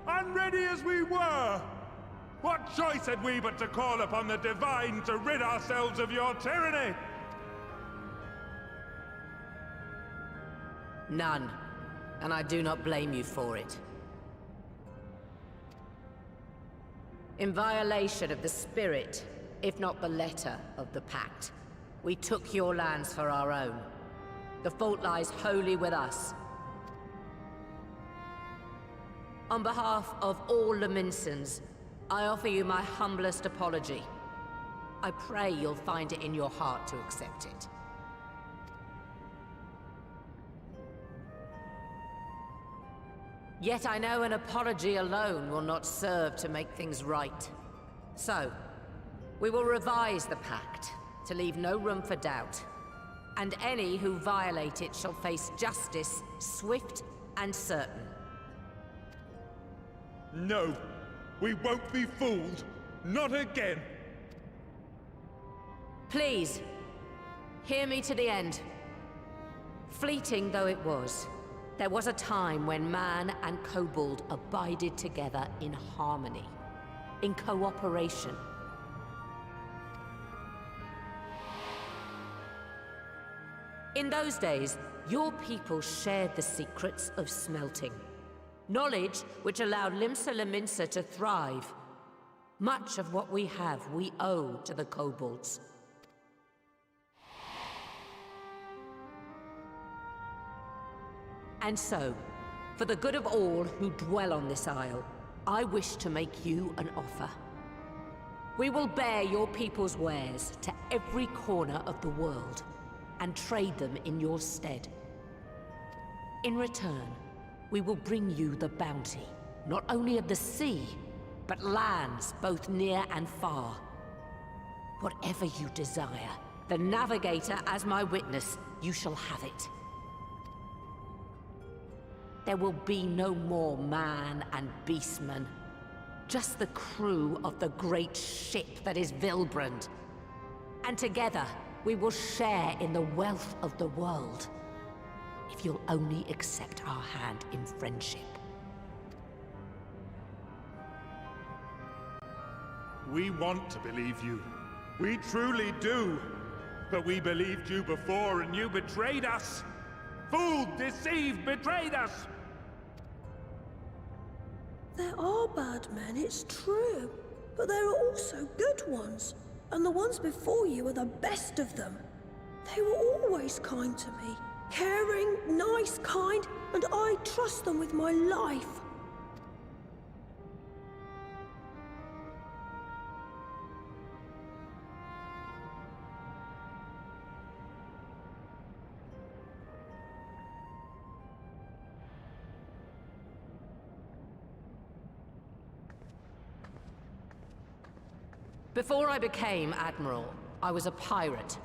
Unready as we were! What choice had we but to call upon the Divine to rid ourselves of your tyranny? None. And I do not blame you for it. In violation of the spirit, if not the letter, of the pact, we took your lands for our own. The fault lies wholly with us. On behalf of all Lominsans, I offer you my humblest apology. I pray you'll find it in your heart to accept it. Yet I know an apology alone will not serve to make things right. So, we will revise the pact to leave no room for doubt. And any who violate it shall face justice, swift and certain. No, we won't be fooled. Not again. Please, hear me to the end. Fleeting though it was, there was a time when man and kobold abided together in harmony, in cooperation. In those days, your people shared the secrets of smelting. Knowledge which allowed Limsa Lominsa to thrive. Much of what we have, we owe to the kobolds. And so, for the good of all who dwell on this isle, I wish to make you an offer. We will bear your people's wares to every corner of the world, and trade them in your stead. In return, we will bring you the bounty, not only of the sea, but lands both near and far. Whatever you desire, the Navigator as my witness, you shall have it. There will be no more man and beastmen, just the crew of the great ship that is Vilbrand. And together, we will share in the wealth of the world, if you'll only accept our hand in friendship. We want to believe you. We truly do. But we believed you before and you betrayed us. Fooled, deceived, betrayed us. There are bad men, it's true. But there are also good ones. And the ones before you are the best of them. They were always kind to me. Caring, nice, kind, and I trust them with my life. Before I became Admiral, I was a pirate.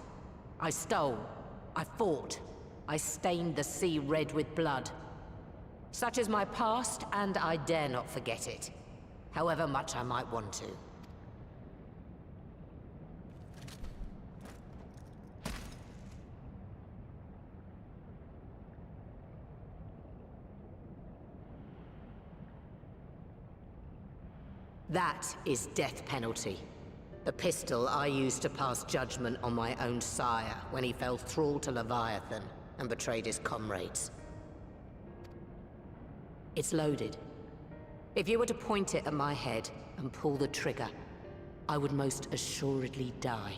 I stole, I fought, I stained the sea red with blood. Such is my past, and I dare not forget it, however much I might want to. That is death penalty. The pistol I used to pass judgment on my own sire when he fell thrall to Leviathan and betrayed his comrades. It's loaded. If you were to point it at my head and pull the trigger, I would most assuredly die.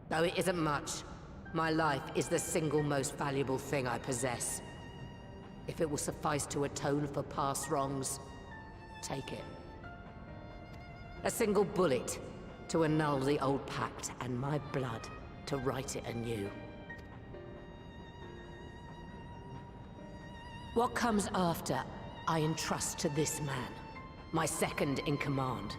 Though it isn't much, my life is the single most valuable thing I possess. If it will suffice to atone for past wrongs, take it. A single bullet to annul the old pact, and my blood to write it anew. What comes after, I entrust to this man, my second in command.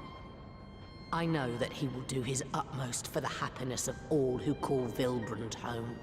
I know that he will do his utmost for the happiness of all who call Vilbrand home.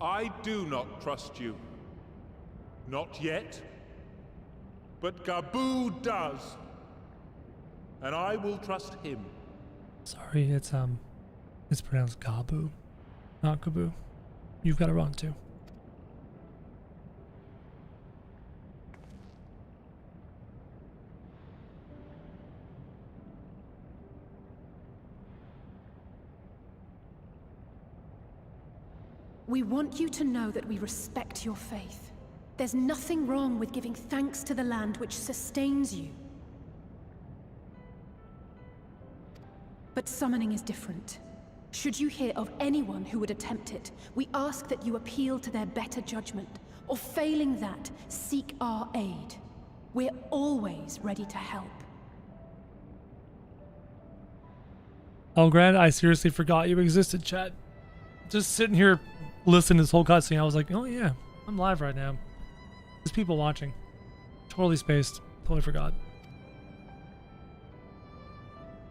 I do not trust you. Not yet. But Gabu does. And I will trust him. Sorry, it's pronounced Gabu, not Gabu. You've got it wrong too. We want you to know that we respect your faith. There's nothing wrong with giving thanks to the land which sustains you. But summoning is different. Should you hear of anyone who would attempt it, we ask that you appeal to their better judgment, or failing that, seek our aid. We're always ready to help. Oh, Grant, I seriously forgot you existed, chat. Just sitting here listening to this whole cutscene, I was like, oh yeah, I'm live right now. There's people watching. Totally spaced. Totally forgot.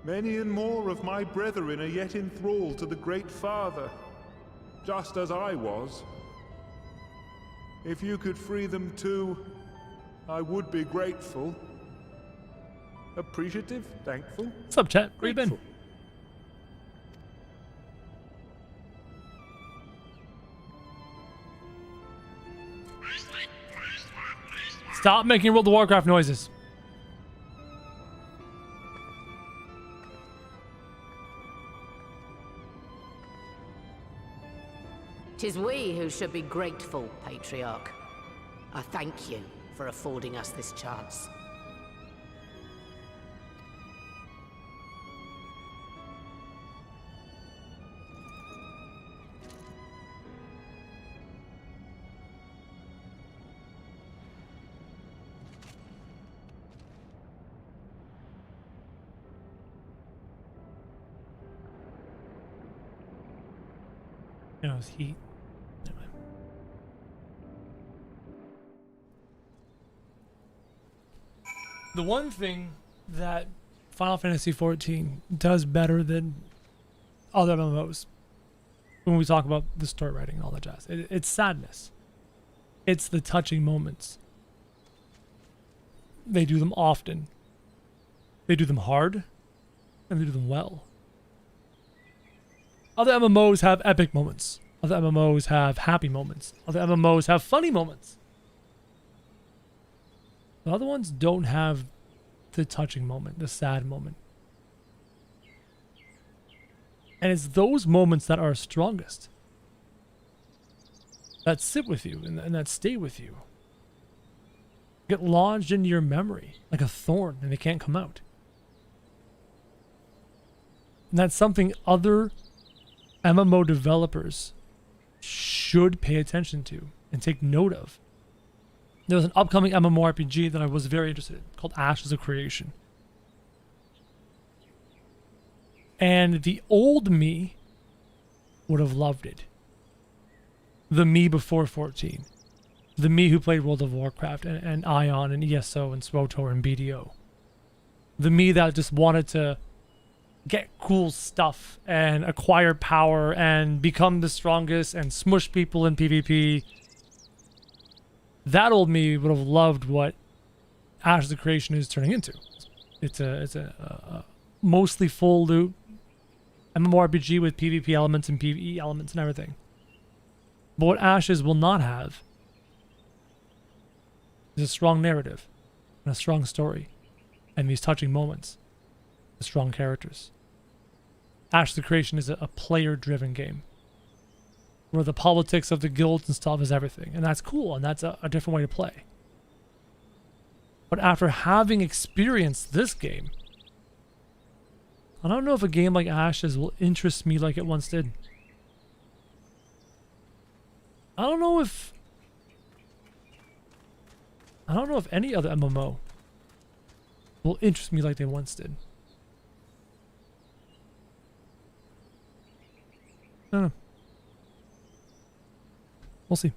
Many and more of my brethren are yet enthralled to the Great Father, just as I was. If you could free them too, I would be grateful. Appreciative, thankful. What's up, chat? Where you been? Stop making World of Warcraft noises. 'Tis we who should be grateful, Patriarch. I thank you for affording us this chance. You know, it's heat. Anyway. The one thing that Final Fantasy XIV does better than other MMOs, when we talk about the story writing and all that jazz, it's sadness. It's the touching moments. They do them often. They do them hard, and they do them well. Other MMOs have epic moments. Other MMOs have happy moments. Other MMOs have funny moments. The other ones don't have the touching moment, the sad moment. And it's those moments that are strongest, that sit with you and that stay with you. Get lodged into your memory like a thorn and they can't come out. And that's something other MMO developers should pay attention to and take note of. There was an upcoming MMORPG that I was very interested in called Ashes of Creation. And the old me would have loved it. The me before 14. The me who played World of Warcraft and Ion and ESO and SWTOR and BDO. The me that just wanted to get cool stuff and acquire power and become the strongest and smush people in PvP. That old me would have loved what Ashes of Creation is turning into. It's a mostly full loot MMORPG with PvP elements and PvE elements and everything. But what Ashes will not have is a strong narrative and a strong story and these touching moments, the strong characters. Ashes of Creation is a player-driven game where the politics of the guilds and stuff is everything, and that's cool, and that's a different way to play. But after having experienced this game, I don't know if a game like Ashes will interest me like it once did. I don't know if any other MMO will interest me like they once did. I don't know. We'll see.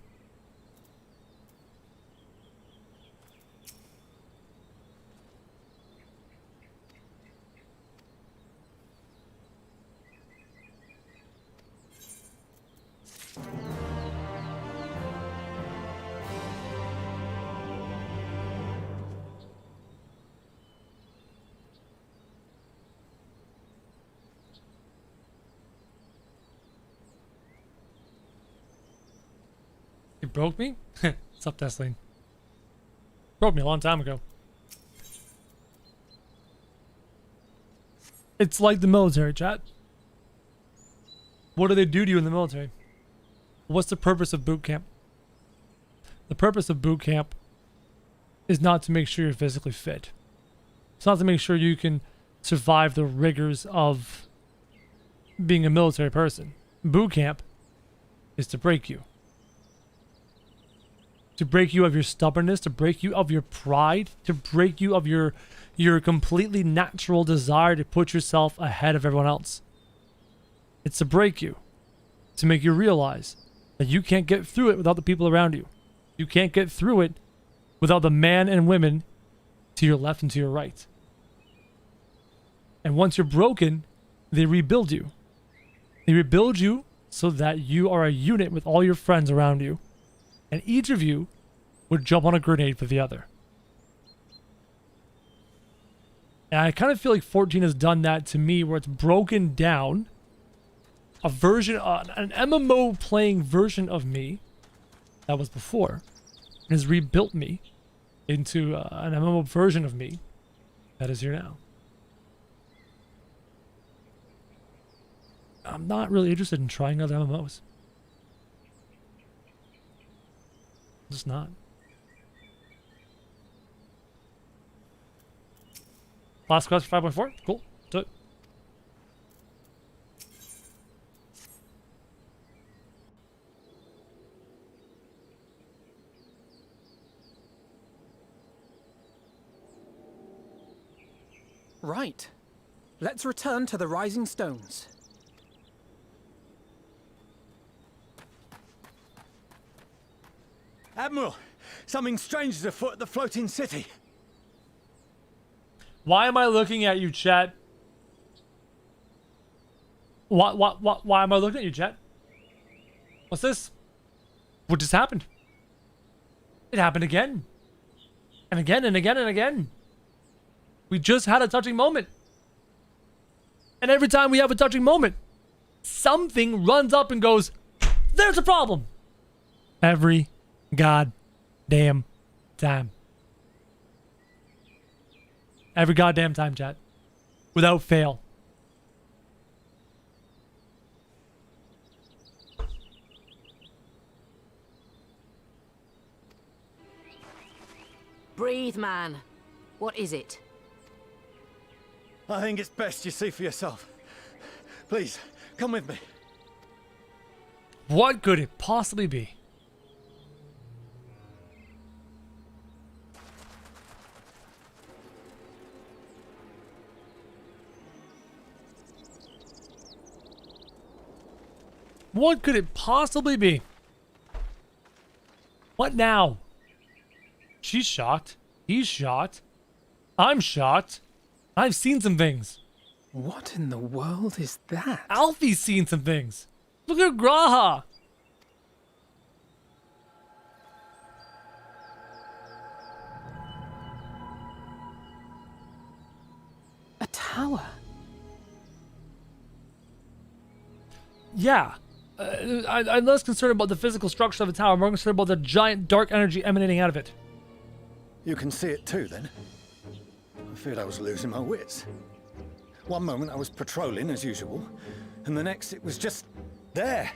It broke me? What's up, Tesline? Broke me a long time ago. It's like the military, chat. What do they do to you in the military? What's the purpose of boot camp? The purpose of boot camp is not to make sure you're physically fit. It's not to make sure you can survive the rigors of being a military person. Boot camp is to break you. To break you of your stubbornness, to break you of your pride, to break you of your completely natural desire to put yourself ahead of everyone else. It's to break you, to make you realize that you can't get through it without the people around you. You can't get through it without the men and women to your left and to your right. And once you're broken, they rebuild you. They rebuild you so that you are a unit with all your friends around you. And each of you would jump on a grenade for the other. And I kind of feel like 14 has done that to me, where it's broken down a version, an MMO playing version of me that was before, and has rebuilt me into an MMO version of me that is here now. I'm not really interested in trying other MMOs. Just not. Last quest for 5.4? Cool. Do it. Right. Let's return to the Rising Stones. Admiral, something strange is afoot at the floating city. Why am I looking at you, chat? Why am I looking at you, chat? What's this? What just happened? It happened again. And again and again and again. We just had a touching moment. And every time we have a touching moment, something runs up and goes, there's a problem. Every god damn time. Every goddamn time, chat. Without fail. Breathe, man. What is it? I think it's best you see for yourself. Please, come with me. What could it possibly be? What could it possibly be? What now? She's shocked. He's shocked. I'm shocked. I've seen some things. What in the world is that? Alfie's seen some things. Look at Graha. A tower? Yeah. I'm less concerned about the physical structure of the tower. I'm more concerned about the giant dark energy emanating out of it. You can see it too, then? I feared I was losing my wits. One moment I was patrolling as usual, and the next it was just there.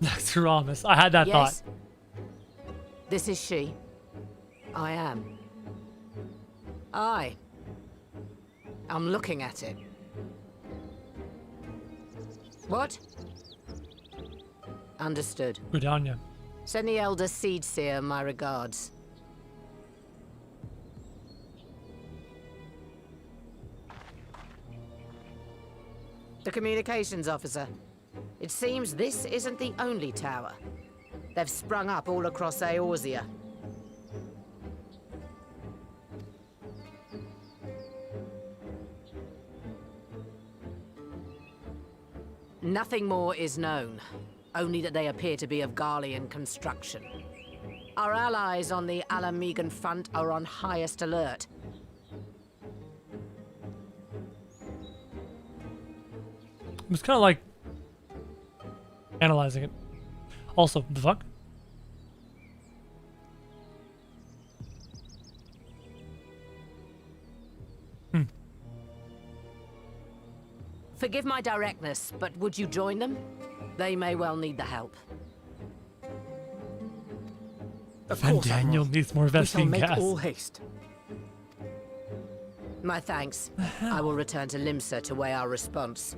That's Ramus. I had that Yes. thought. This is she. I am. I'm looking at it. What? Understood. Gridania. Send the Elder Seedseer my regards. The communications officer. It seems this isn't the only tower. They've sprung up all across Eorzea. Nothing more is known, only that they appear to be of Garlean construction. Our allies on the Ala Mhigo front are on highest alert. It was kind of like analyzing it. Also, the fuck? Forgive my directness, but would you join them? They may well need the help. Of And course, Daniel Admiral. needs more We shall vesting make gas. all haste. My thanks. I will return to Limsa to weigh our response.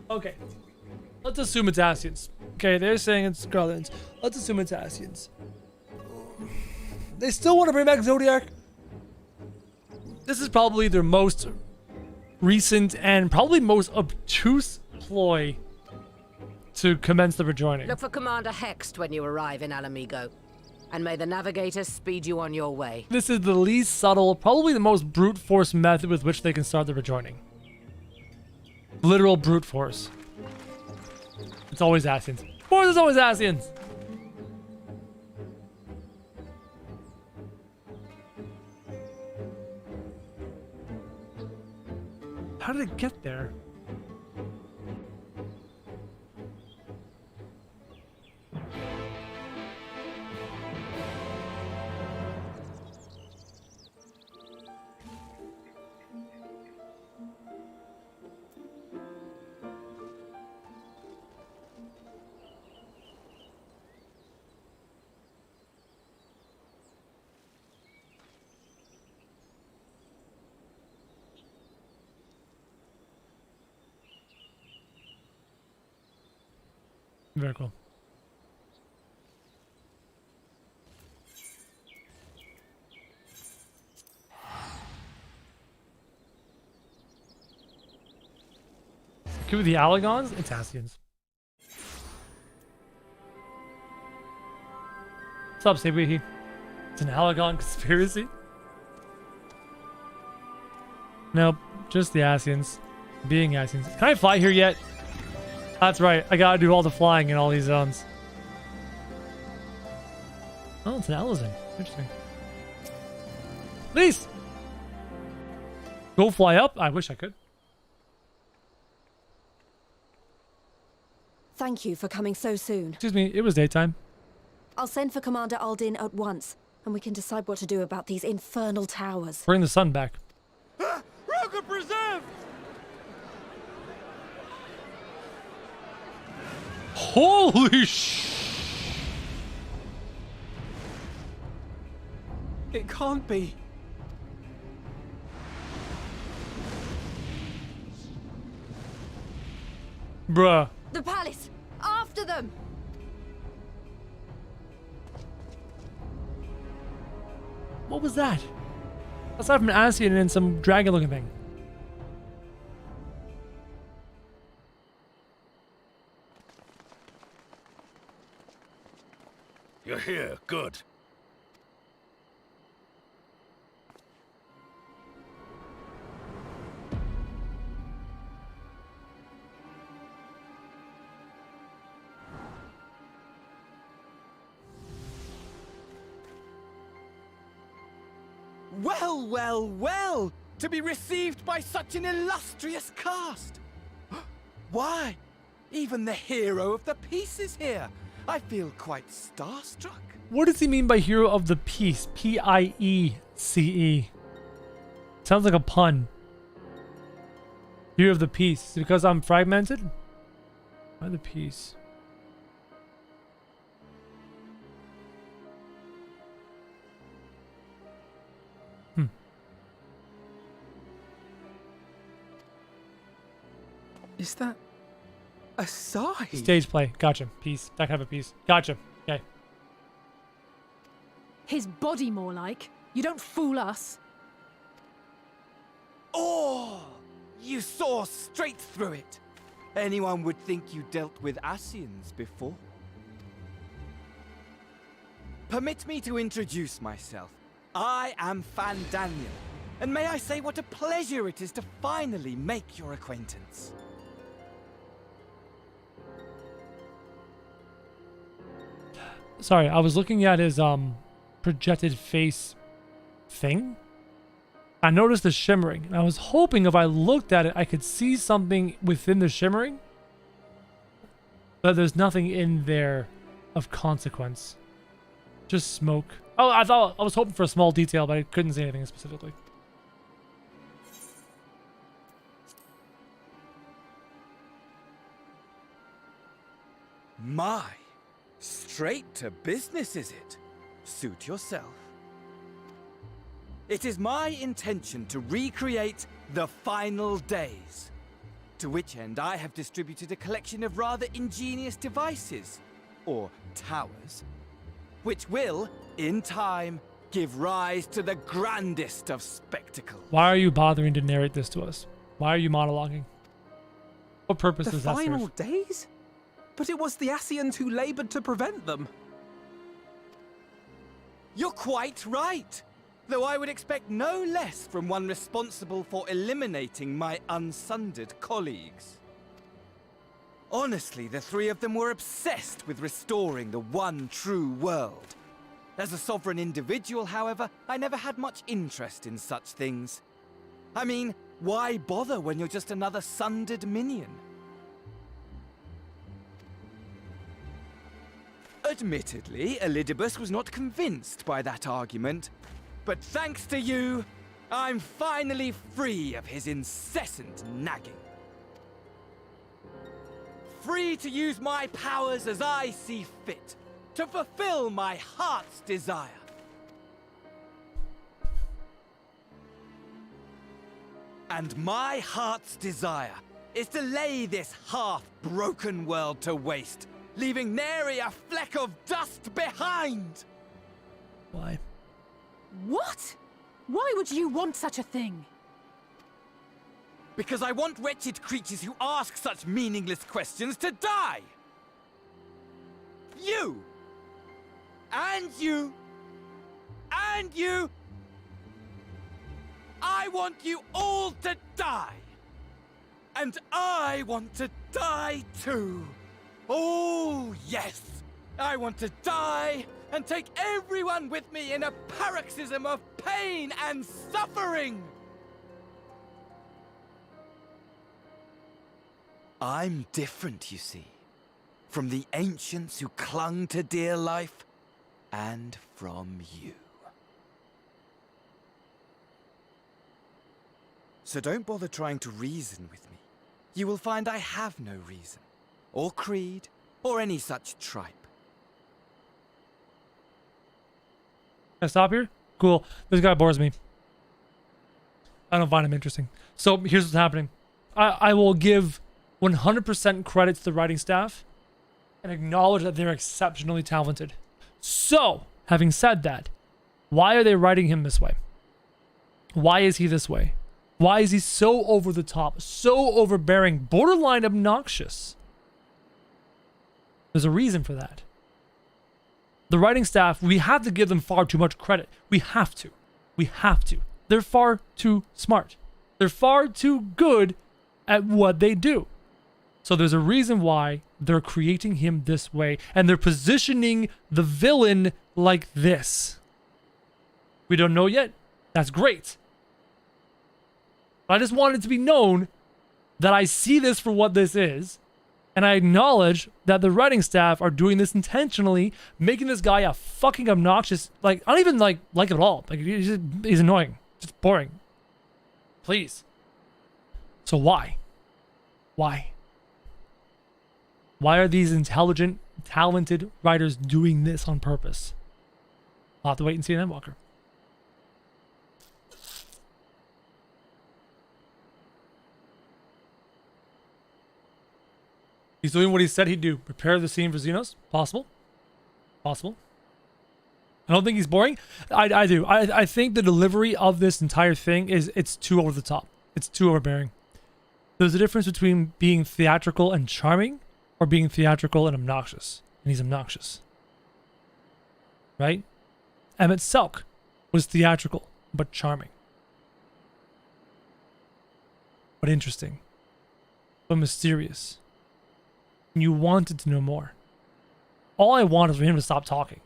Okay. Let's assume it's Asians. Okay, they're saying it's Garleans. Let's assume it's Asians. They still want to bring back Zodiac. This is probably their most recent and probably most obtuse ploy to commence the rejoining. Look for Commander Hext when you arrive in Ala Mhigo, and may the Navigator speed you on your way. This is the least subtle, probably the most brute force method with which they can start the rejoining. Literal brute force. It's always Asians. Of course it's always Asians! How did it get there? Very cool. Okay, with the Alagons, it's Asians. What's up, Sebihi? It's an Alagon conspiracy? Nope, just the Asians. Being Asians. Can I fly here yet? That's right, I gotta do all the flying in all these zones. Oh, it's an Alazin. Interesting. Please! Go fly up? I wish I could. Thank you for coming so soon. Excuse me, it was daytime. I'll send for Commander Aldin at once, and we can decide what to do about these infernal towers. Bring the sun back. Rogan preserved! Holy It can't be. Bruh. The palace! After them! What was that? Aside from an Ascian and some dragon-looking thing. You're here. Good. Well, well, well! To be received by such an illustrious cast! Why? Even the hero of the piece is here! I feel quite starstruck. What does he mean by hero of the piece? P-I-E-C-E. Sounds like a pun. Hero of the piece. Is it because I'm fragmented? Why the piece? Is that a sigh? Stage play. Gotcha. Piece. That kind of a piece. Gotcha. Okay. His body, more like. You don't fool us. Oh! You saw straight through it. Anyone would think you dealt with Ascians before. Permit me to introduce myself. I am Fandaniel, and may I say what a pleasure it is to finally make your acquaintance. Sorry, I was looking at his projected face thing. I noticed the shimmering, and I was hoping if I looked at it, I could see something within the shimmering. But there's nothing in there of consequence. Just smoke. Oh, I was hoping for a small detail, but I couldn't see anything specifically. My, straight to business is it? Suit yourself. It is my intention to recreate the final days. To which end I have distributed a collection of rather ingenious devices, or towers, which will, in time, give rise to the grandest of spectacles. Why are you bothering to narrate this to us? Why are you monologuing? What purpose does that serve? The final days? But it was the Ascians who labored to prevent them. You're quite right. Though I would expect no less from one responsible for eliminating my unsundered colleagues. Honestly, the three of them were obsessed with restoring the one true world. As a sovereign individual, however, I never had much interest in such things. I mean, why bother when you're just another sundered minion? Admittedly, Elidibus was not convinced by that argument. But thanks to you, I'm finally free of his incessant nagging. Free to use my powers as I see fit, to fulfill my heart's desire. And my heart's desire is to lay this half-broken world to waste, leaving nary a fleck of dust behind! Why? What? Why would you want such a thing? Because I want wretched creatures who ask such meaningless questions to die! You! And you! And you! I want you all to die! And I want to die too! Oh, yes! I want to die and take everyone with me in a paroxysm of pain and suffering! I'm different, you see. from the ancients who clung to dear life, and from you. So don't bother trying to reason with me. You will find I have no reason, or creed, or any such tripe. Can I stop here? Cool. This guy bores me. I don't find him interesting. So here's what's happening. I will give 100% credit to the writing staff and acknowledge that they're exceptionally talented. So, having said that, why are they writing him this way? Why is he this way? Why is he so over the top, so overbearing, borderline obnoxious? There's a reason for that. The writing staff, we have to give them far too much credit. We have to. We have to. They're far too smart. They're far too good at what they do. So there's a reason why they're creating him this way, and they're positioning the villain like this. We don't know yet. That's great. I just want it to be known that I see this for what this is, and I acknowledge that the writing staff are doing this intentionally, making this guy a fucking obnoxious, like, I don't even like him at all. Like, he's annoying. Just boring. Please. So why? Why? Why are these intelligent, talented writers doing this on purpose? I'll have to wait and see in Endwalker. He's doing what he said he'd do. Prepare the scene for Xenos. Possible. Possible. I don't think he's boring. I do. I think the delivery of this entire thing it's too over the top. It's too overbearing. There's a difference between being theatrical and charming or being theatrical and obnoxious. And he's obnoxious. Right? Emmett Selk was theatrical but charming. But interesting. But mysterious. And you wanted to know more. All I want is for him to stop talking.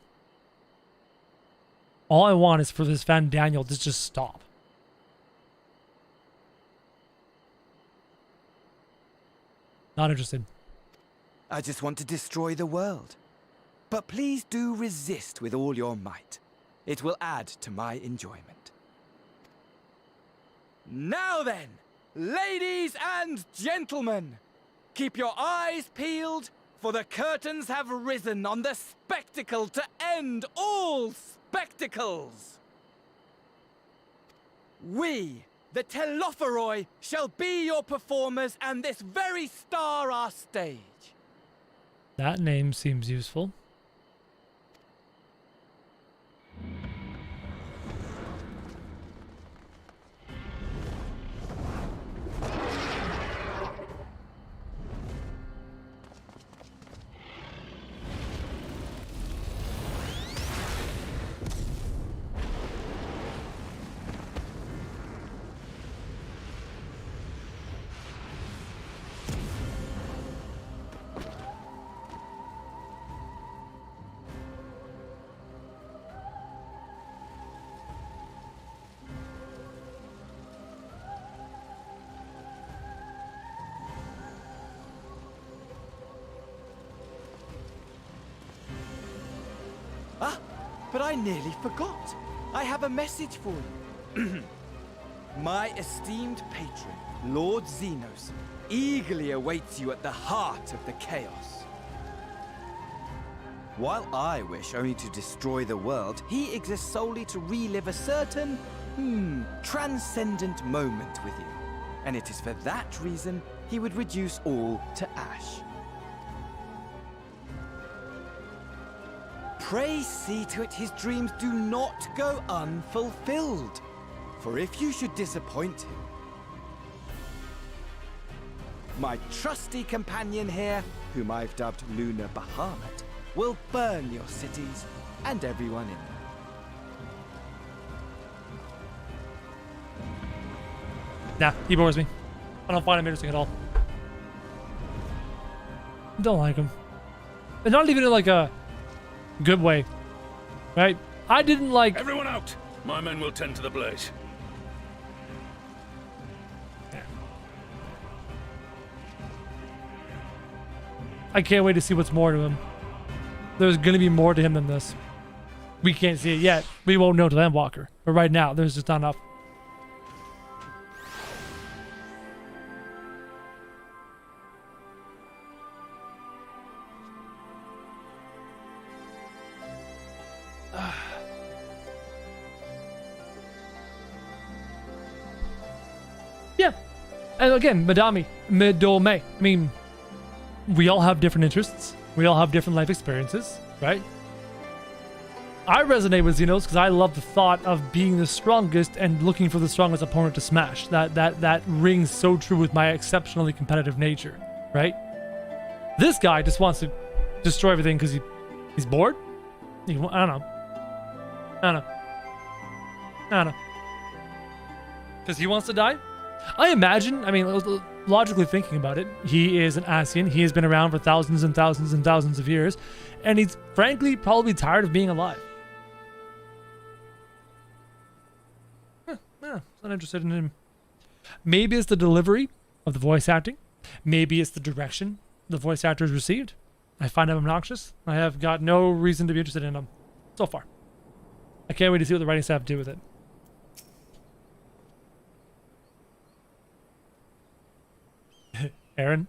All I want is for this Van Daniel to just stop. Not interested. I just want to destroy the world. But please do resist with all your might. It will add to my enjoyment. Now then, ladies and gentlemen, keep your eyes peeled, for the curtains have risen on the spectacle to end all spectacles. We, the Telophoroi, shall be your performers, and this very star our stage. That name seems useful. But I nearly forgot. I have a message for you. My esteemed patron, Lord Xenos, eagerly awaits you at the heart of the chaos. While I wish only to destroy the world, he exists solely to relive a certain, transcendent moment with you. And it is for that reason he would reduce all to ash. Pray see to it his dreams do not go unfulfilled. For if you should disappoint him, my trusty companion here, whom I've dubbed Lunar Bahamut, will burn your cities and everyone in them. Nah, he bores me. I don't find him interesting at all. Don't like him. And not even in like a good way, right? I didn't like... Everyone out! My men will tend to the blaze. I can't wait to see what's more to him. There's going to be more to him than this. We can't see it yet. We won't know till Endwalker. But right now, there's just not enough. Yeah. And again, Midome. I mean, we all have different interests. We all have different life experiences, right? I resonate with Xenos because I love the thought of being the strongest and looking for the strongest opponent to smash. That rings so true with my exceptionally competitive nature, right? This guy just wants to destroy everything because he's bored. I don't know. Because he wants to die? I imagine, I mean, logically thinking about it, he is an Ascian. He has been around for thousands and thousands and thousands of years. And he's frankly probably tired of being alive. Not interested in him. Maybe it's the delivery of the voice acting. Maybe it's the direction the voice actors received. I find him obnoxious. I have got no reason to be interested in him so far. I can't wait to see what the writing staff do with it. Aaron?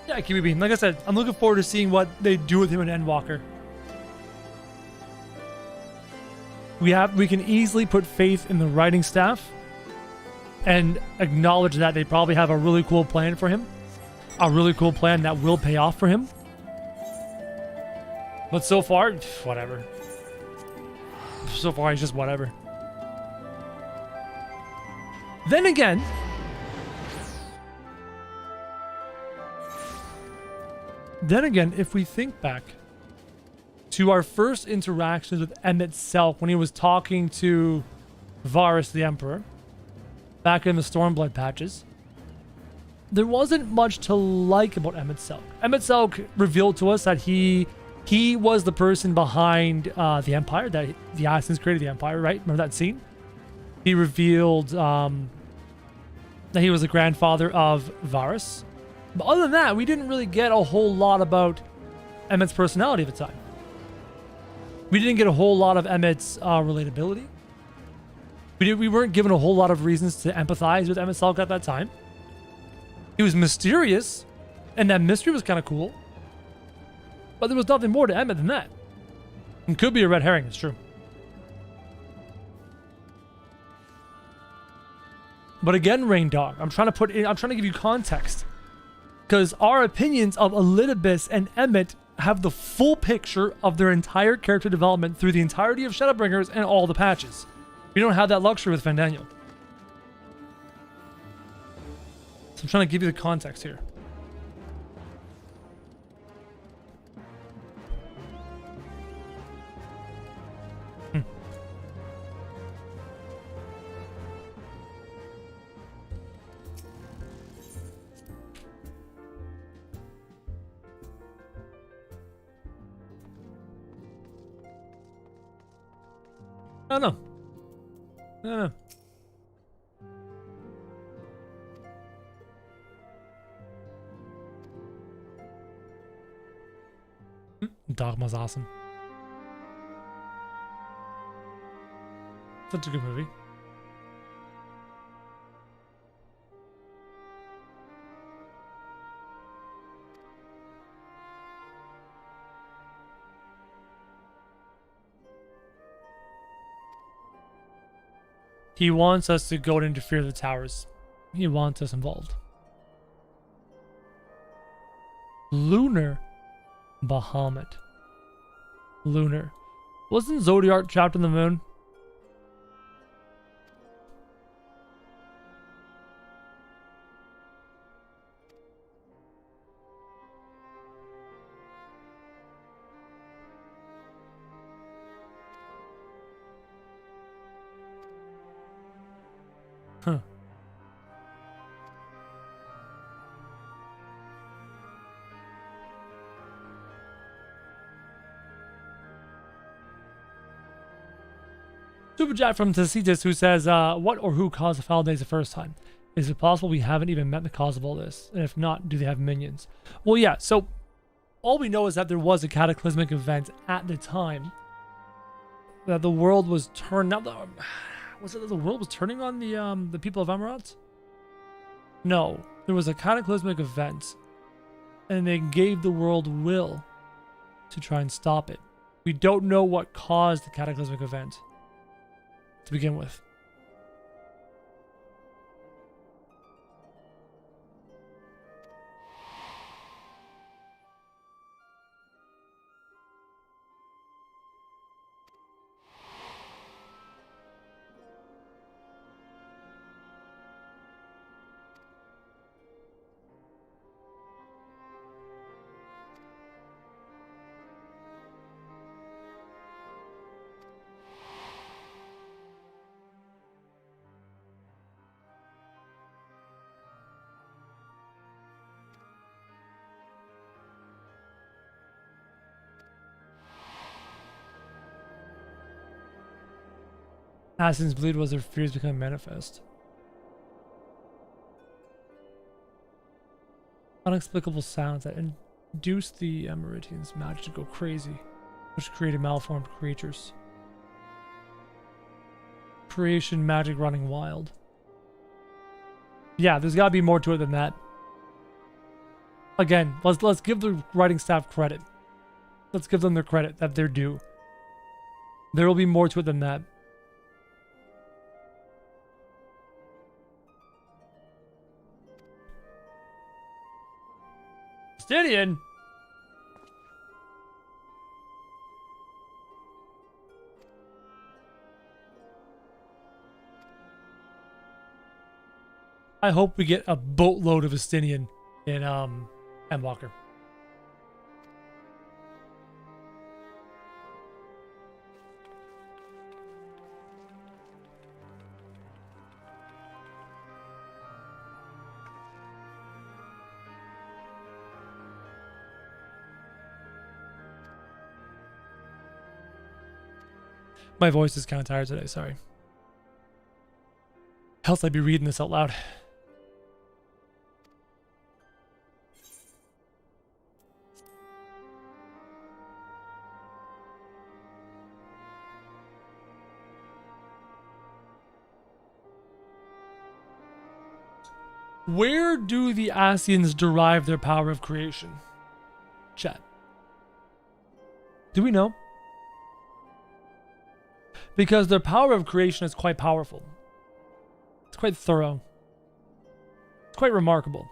Yeah, Kiwi Bean. Like I said, I'm looking forward to seeing what they do with him in Endwalker. We can easily put faith in the writing staff and acknowledge that they probably have a really cool plan for him. A really cool plan that will pay off for him. But so far, whatever. So far, he's just whatever. Then again, if we think back to our first interactions with Emmett Selk when he was talking to Varus the Emperor back in the Stormblood patches, there wasn't much to like about Emmett Selk. Emmett Selk revealed to us that he was the person behind the Empire, that the Ascians created the Empire, right? Remember that scene? He revealed that he was the grandfather of Varus. But other than that, we didn't really get a whole lot about Emmett's personality at the time. We didn't get a whole lot of Emmett's relatability. We weren't given a whole lot of reasons to empathize with Emmett Selk at that time. He was mysterious, and that mystery was kind of cool. But there was nothing more to Emmett than that. It could be a red herring, it's true. But again, Rain Dog, I'm trying to give you context. Because our opinions of Elidibus and Emmett have the full picture of their entire character development through the entirety of Shadowbringers and all the patches. We don't have that luxury with Fandaniel. So I'm trying to give you the context here. I don't know. Dogma's awesome. Such a good movie. He wants us to go and interfere with the towers. He wants us involved. Lunar Bahamut. Lunar. Wasn't Zodiac trapped in the moon? Huh. Super chat from Tacitus, who says, what or who caused the foul days the first time? Is it possible we haven't even met the cause of all this? And if not, do they have minions? Well, yeah, so all we know is that there was a cataclysmic event at the time. That the world was turned... Was it that the world was turning on the people of Emerald? No, there was a cataclysmic event. And they gave the world will to try and stop it. We don't know what caused the cataclysmic event to begin with. Ascen's bleed was their fears becoming manifest. Unexplicable sounds that induced the Emeridians' magic to go crazy, which created malformed creatures. Creation magic running wild. Yeah, there's gotta be more to it than that. Again, let's give the writing staff credit. Let's give them their credit that they're due. There will be more to it than that. Gideon. I hope we get a boatload of Estinian in Endwalker. My voice is kind of tired today, sorry. Else I'd be reading this out loud. Where do the Asians derive their power of creation? Chat. Do we know? Because their power of creation is quite powerful. It's quite thorough. It's quite remarkable.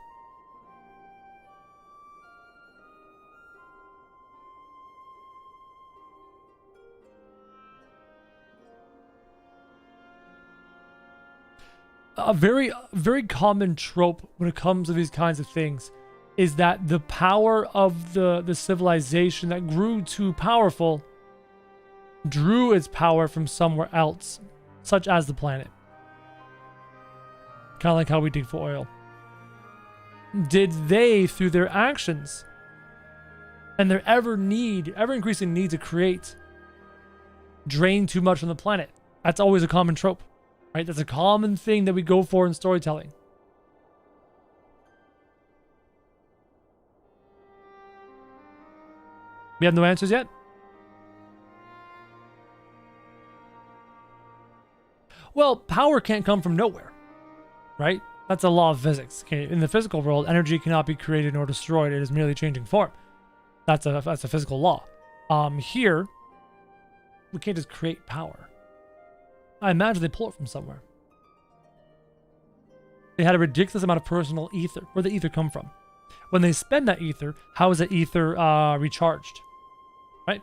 A very common trope when it comes to these kinds of things is that the power of the civilization that grew too powerful drew its power from somewhere else, such as the planet. Kind of like how we dig for oil. Did they, through their actions and their ever-increasing need to create, drain too much from the planet? That's always a common trope, right? That's a common thing that we go for in storytelling. We have no answers yet? Well, power can't come from nowhere, right? That's a law of physics. Okay, in the physical world, energy cannot be created nor destroyed. It is merely changing form. That's a physical law. Here, we can't just create power. I imagine they pull it from somewhere. They had a ridiculous amount of personal ether. Where'd the ether come from? When they spend that ether, how is that ether recharged? Right?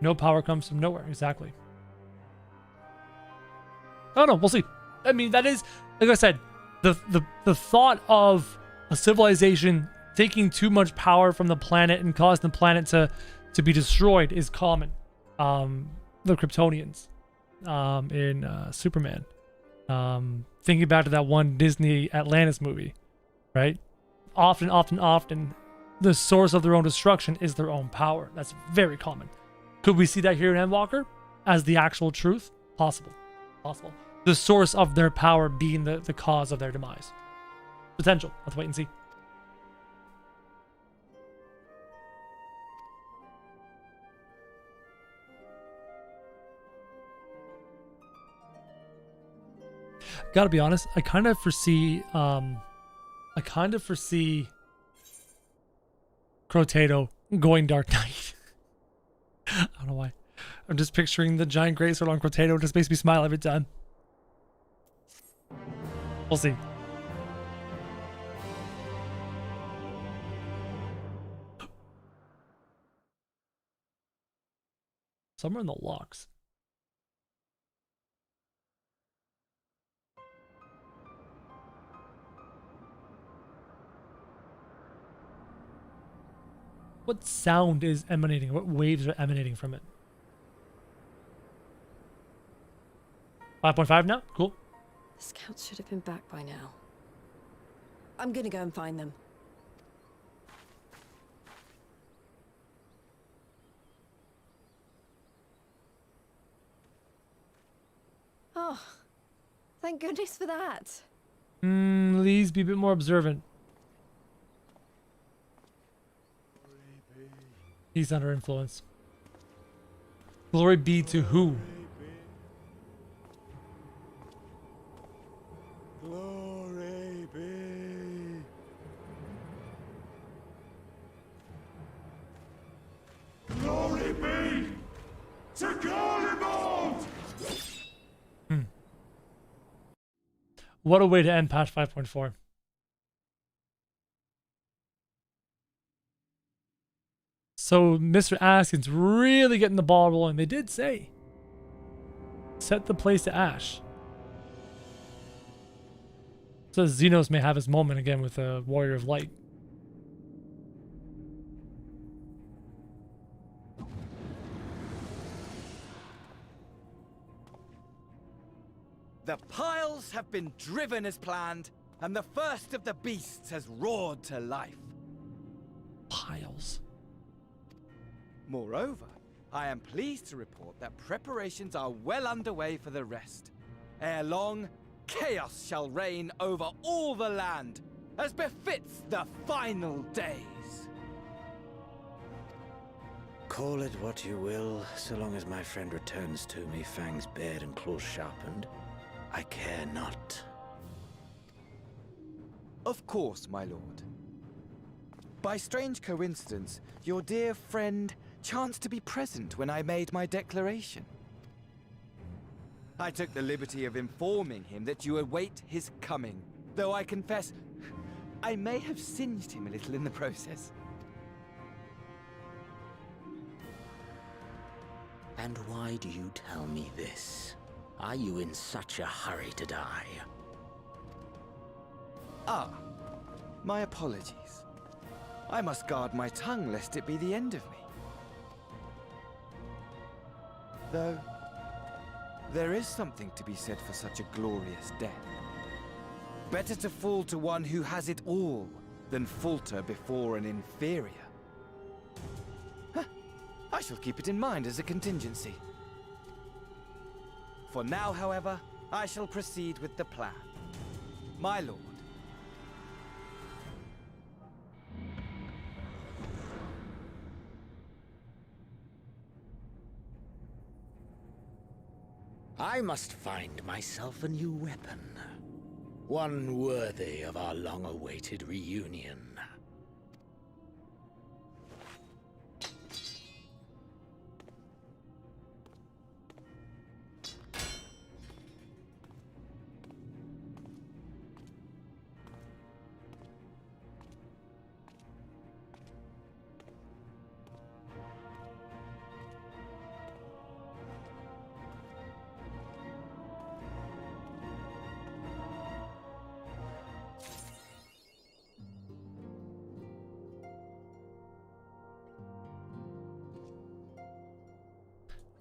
No power comes from nowhere. Exactly. I don't know. We'll see. I mean, that is, like I said, the thought of a civilization taking too much power from the planet and causing the planet to be destroyed is common. The Kryptonians in Superman. Thinking back to that one Disney Atlantis movie, right? Often, the source of their own destruction is their own power. That's very common. Could we see that here in Endwalker as the actual truth? Possible. The source of their power being the cause of their demise. Potential. Let's wait and see. Gotta be honest, I kind of foresee Crotato going Dark Knight. I don't know why. I'm just picturing the giant greatsword on Crotato. It just makes me smile every time. We'll see. Somewhere in the locks. What sound is emanating? What waves are emanating from it? 5.5 now? Cool. The scouts should have been back by now. I'm gonna go and find them. Oh, thank goodness for that. Please be a bit more observant. He's under influence. Glory be to who? Glory be. Glory be to Garlean. What a way to end patch 5.4. So Mr. Askin's really getting the ball rolling. They did say, set the place to ash. So Xenos may have his moment again with a Warrior of Light. The piles have been driven as planned, and the first of the beasts has roared to life. Piles. Moreover, I am pleased to report that preparations are well underway for the rest. Ere long, chaos shall reign over all the land, as befits the final days. Call it what you will, so long as my friend returns to me, fangs bared and claws sharpened. I care not. Of course, my lord. By strange coincidence, your dear friend chanced to be present when I made my declaration. I took the liberty of informing him that you await his coming, though I confess, I may have singed him a little in the process. And why do you tell me this? Are you in such a hurry to die? Ah, my apologies. I must guard my tongue lest it be the end of me. Though, there is something to be said for such a glorious death. Better to fall to one who has it all than falter before an inferior. Huh. I shall keep it in mind as a contingency. For now, however, I shall proceed with the plan. My lord. I must find myself a new weapon. One worthy of our long-awaited reunion.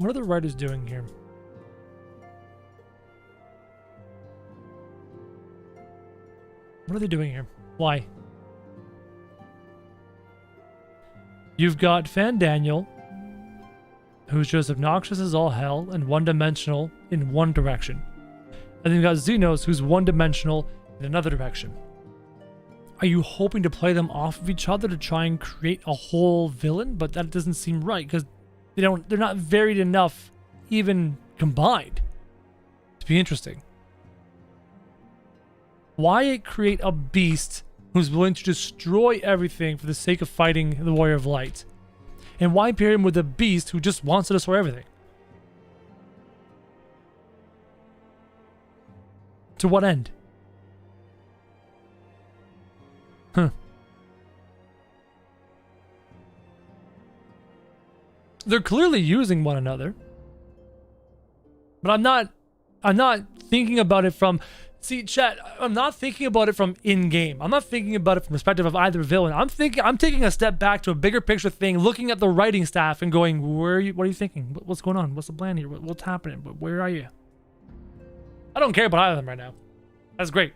What are the writers doing here? What are they doing here? Why? You've got Fandaniel, who's just obnoxious as all hell and one-dimensional in one direction. And then you've got Xenos, who's one-dimensional in another direction. Are you hoping to play them off of each other to try and create a whole villain? But that doesn't seem right, because they're not varied enough, even combined, to be interesting. Why create a beast who's willing to destroy everything for the sake of fighting the Warrior of Light? And why pair him with a beast who just wants to destroy everything? To what end? Huh. They're clearly using one another. But I'm not thinking about it from, see, chat, I'm not thinking about it from in-game. I'm not thinking about it from the perspective of either villain. I'm taking a step back to a bigger picture thing, looking at the writing staff and going, what are you thinking? What's going on? What's the plan here? What's happening? Where are you? I don't care about either of them right now. That's great.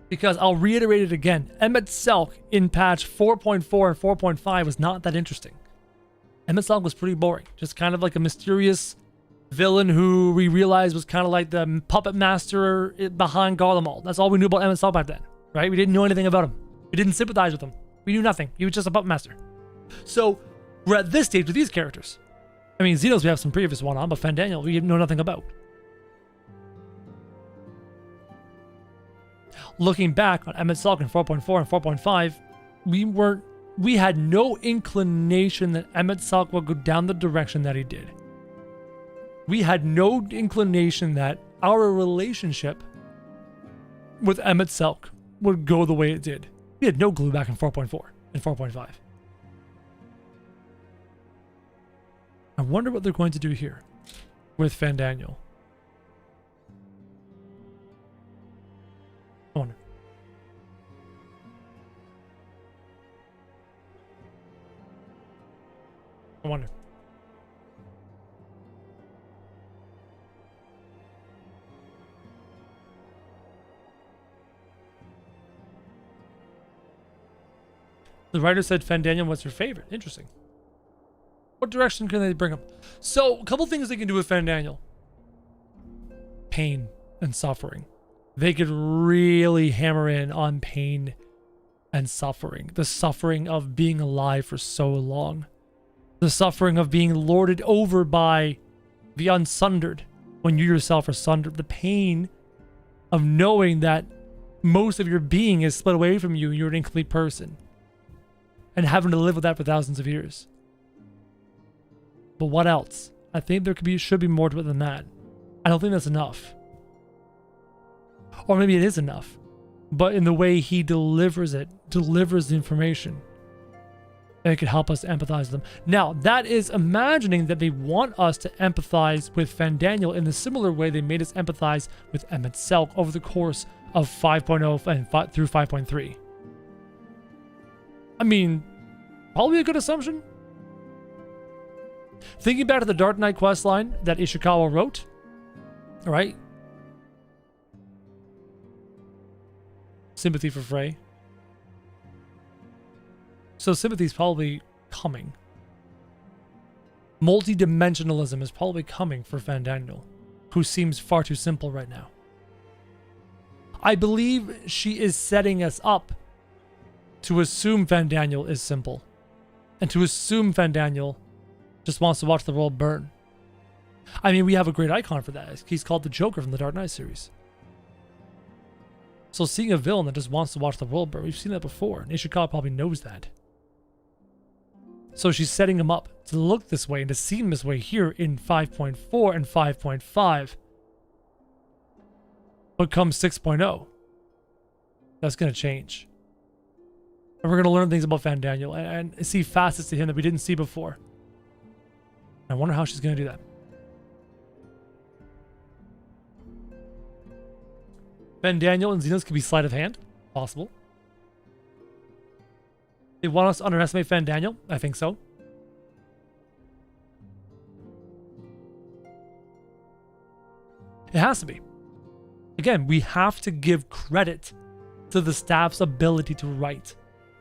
Because I'll reiterate it again, Emmet Selk in patch 4.4 and 4.5 was not that interesting. Emmet Selk was pretty boring. Just kind of like a mysterious villain who we realized was kind of like the puppet master behind Garlemald. That's all we knew about Emmet Selk back then, right? We didn't know anything about him. We didn't sympathize with him. We knew nothing. He was just a puppet master. So we're at this stage with these characters. I mean, Xenos we have some previous one on, but Fandaniel we know nothing about. Looking back on Emmet Selk in 4.4 and 4.5, we had no inclination that Emmet Selk would go down the direction that he did. We had no inclination that our relationship with Emmet Selk would go the way it did. We had no clue back in 4.4 and 4.5. I wonder what they're going to do here with Fandaniel. I wonder. I wonder. The writer said Fandaniel was her favorite. Interesting. What direction can they bring him? So, a couple things they can do with Fandaniel. Pain and suffering. They could really hammer in on pain and suffering. The suffering of being alive for so long. The suffering of being lorded over by the unsundered when you yourself are sundered. The pain of knowing that most of your being is split away from you and you're an incomplete person. And having to live with that for thousands of years. But what else? I think there should be more to it than that. I don't think that's enough. Or maybe it is enough. But in the way he delivers the information, it could help us empathize with them. Now, that is imagining that they want us to empathize with Fandaniel in the similar way they made us empathize with Emmet Selk over the course of 5.0 and through 5.3. I mean, probably a good assumption. Thinking back to the Dark Knight questline that Ishikawa wrote, all right? Sympathy for Frey. So sympathy's probably coming. Multi-dimensionalism is probably coming for Fandaniel, who seems far too simple right now. I believe she is setting us up to assume Fandaniel is simple. And to assume Fandaniel just wants to watch the world burn. I mean, we have a great icon for that. He's called the Joker from the Dark Knight series. So seeing a villain that just wants to watch the world burn, we've seen that before. And Ishikawa probably knows that. So she's setting him up to look this way and to seem this way here in 5.4 and 5.5. But come 6.0, that's going to change. And we're going to learn things about Fandaniel and see facets to him that we didn't see before. I wonder how she's going to do that. Fandaniel and Xenos could be sleight of hand. Possible. They want us to underestimate Fandaniel? I think so. It has to be. Again, we have to give credit to the staff's ability to write,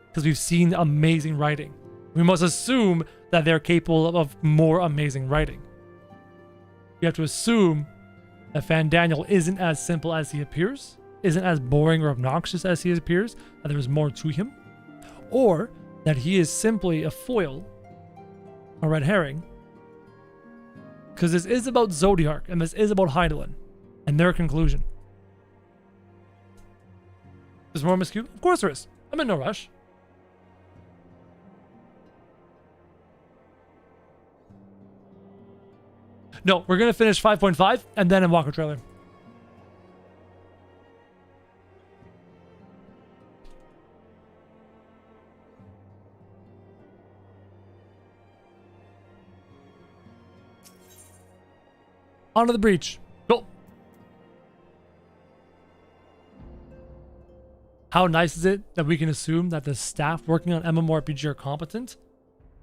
because we've seen amazing writing. We must assume that they're capable of more amazing writing. We have to assume that Fandaniel isn't as simple as he appears, isn't as boring or obnoxious as he appears, that there's more to him, or that he is simply a foil, a red herring, because this is about Zodiark, and this is about Hydaelyn, and their conclusion. There's more Miscue? Of course there is. I'm in no rush. No, we're going to finish 5.5 and then in Walker trailer. Onto the breach. Go. How nice is it that we can assume that the staff working on MMORPG are competent?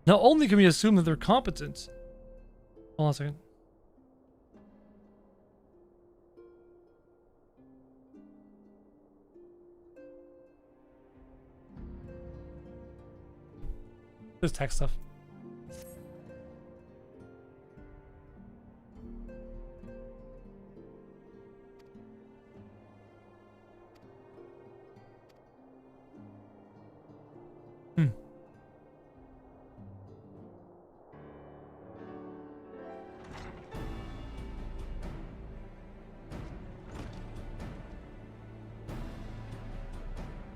Not only can we assume that they're competent. Hold on a second. This text stuff.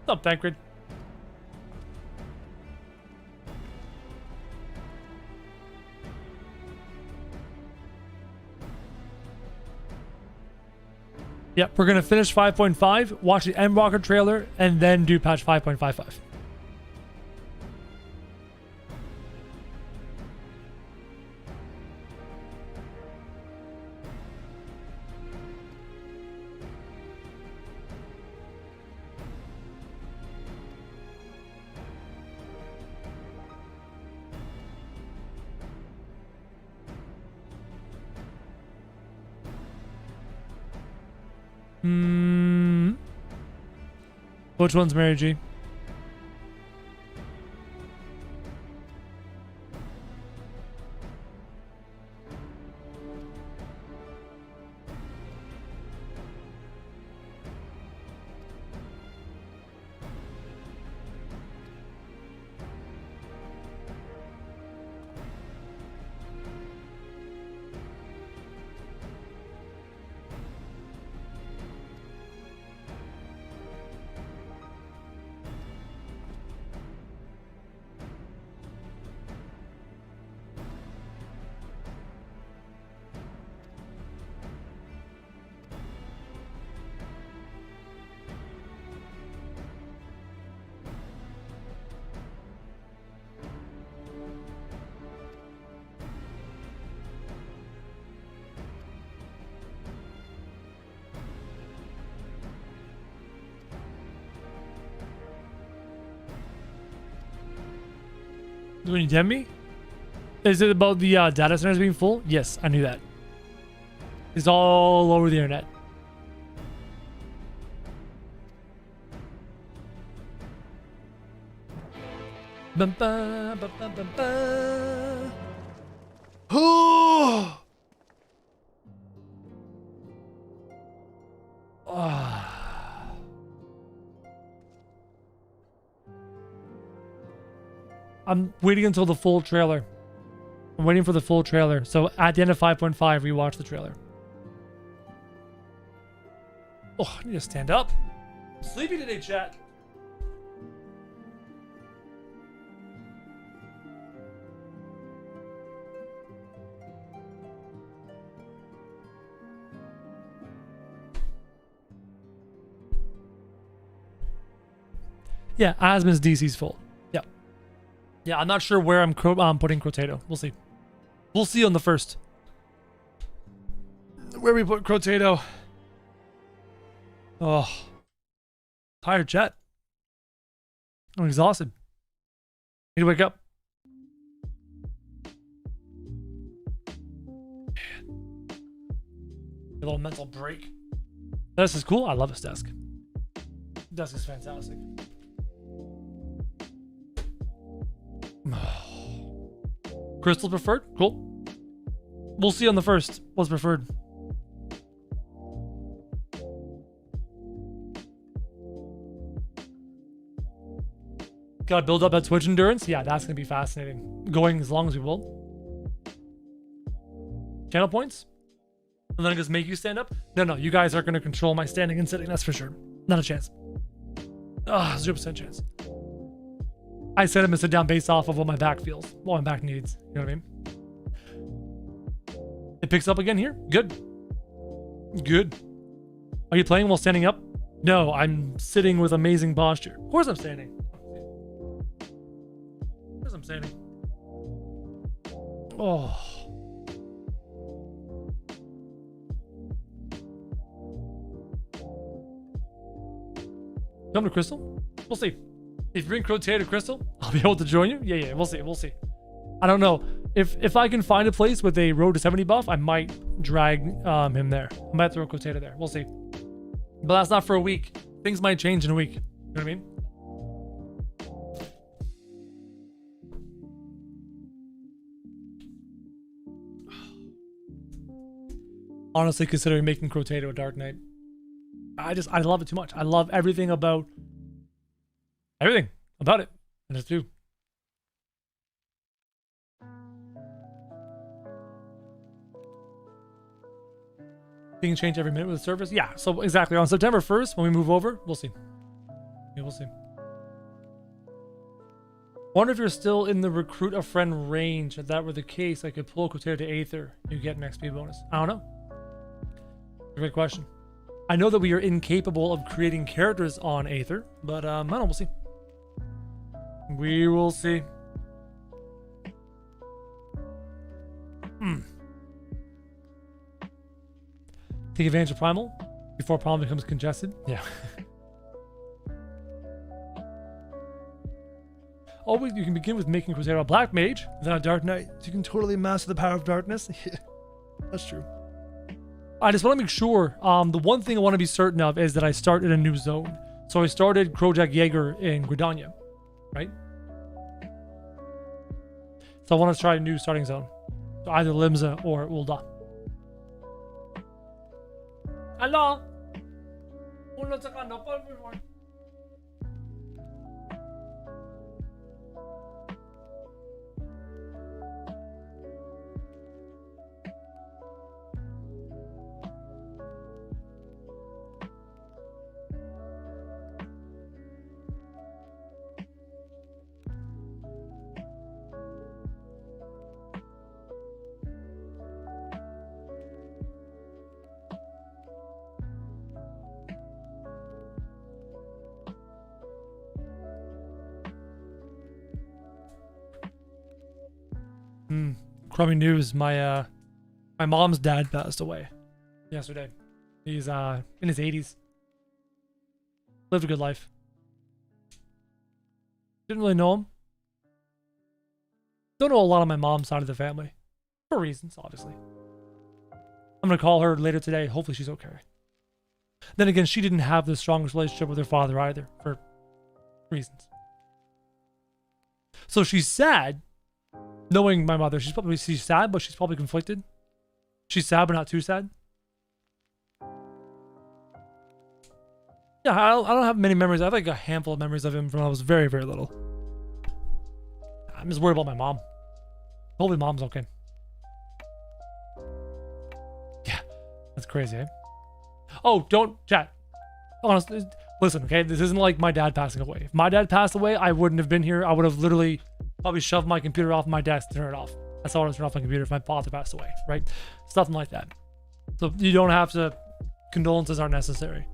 What's up, Tancred? Yep, we're going to finish 5.5, watch the Endwalker trailer, and then do patch 5.55. Which one's Mary G? When you DM me? Is it about the data centers being full? Yes, I knew that. It's all over the internet. Bum, ba, ba, ba, ba, ba. Oh! I'm waiting until the full trailer. I'm waiting for the full trailer. So at the end of 5.5, we watch the trailer. Oh, I need to stand up. I'm sleepy today, chat. Yeah, Asmon's DC's full. Yeah. Yeah, I'm not sure where I'm putting Crotato. We'll see. We'll see on the first. Where we put Crotato. Oh. Tired, chat. I'm exhausted. Need to wake up. Man. A little mental break. This is cool. I love this desk. Desk is fantastic. Crystal preferred? Cool. We'll see on the first what's preferred. Gotta build up that Twitch endurance? Yeah, that's gonna be fascinating. Going as long as we will. Channel points? And then I just make you stand up? No, you guys are gonna control my standing and sitting, that's for sure. Not a chance. 0% chance. I set him to sit down based off of what my back feels, what my back needs. You know what I mean? It picks up again here. Good. Good. Are you playing while standing up? No, I'm sitting with amazing posture. Of course I'm standing. Of course I'm standing. Oh. Come to Crystal? We'll see. If you bring Crotato to Crystal, I'll be able to join you. Yeah, we'll see. We'll see. I don't know. If I can find a place with a road to 70 buff, I might drag him there. I might throw Crotato there. We'll see. But that's not for a week. Things might change in a week. You know what I mean? Honestly, considering making Crotato a Dark Knight. I love it too much. I love everything about it. I just do. Things change every minute with the service. Yeah, so exactly. On September 1st, when we move over, we'll see. Yeah, we'll see. Wonder if you're still in the recruit a friend range. If that were the case, I could pull Crotato to Aether. You get an XP bonus. I don't know. Great question. I know that we are incapable of creating characters on Aether, but I don't know, we'll see. We will see. Take advantage of Primal before Primal becomes congested. Yeah. Always, you can begin with making Crusader a Black Mage, then a Dark Knight. So you can totally master the power of darkness. That's true. I just want to make sure, the one thing I want to be certain of is that I start in a new zone. So I started Krojak Jaeger in Gridania, right? So I want to try a new starting zone. So either Limsa or Ul'dah. Hello? Crummy news, my mom's dad passed away yesterday. He's in his 80s. Lived a good life. Didn't really know him. Don't know a lot of my mom's side of the family. For reasons, obviously. I'm gonna call her later today. Hopefully she's okay. Then again, she didn't have the strongest relationship with her father either, for reasons. So she's sad. Knowing my mother, she's sad, but she's probably conflicted. She's sad, but not too sad. Yeah, I don't have many memories. I have like a handful of memories of him from when I was very, very little. I'm just worried about my mom. Hopefully mom's okay. Yeah, that's crazy, eh? Oh, don't chat. Honestly, listen, okay? This isn't like my dad passing away. If my dad passed away, I wouldn't have been here. I would have literally probably shoved my computer off my desk to turn it off. That's how I would turn off my computer if my father passed away, right? Something like that. So you don't have to. Condolences aren't necessary.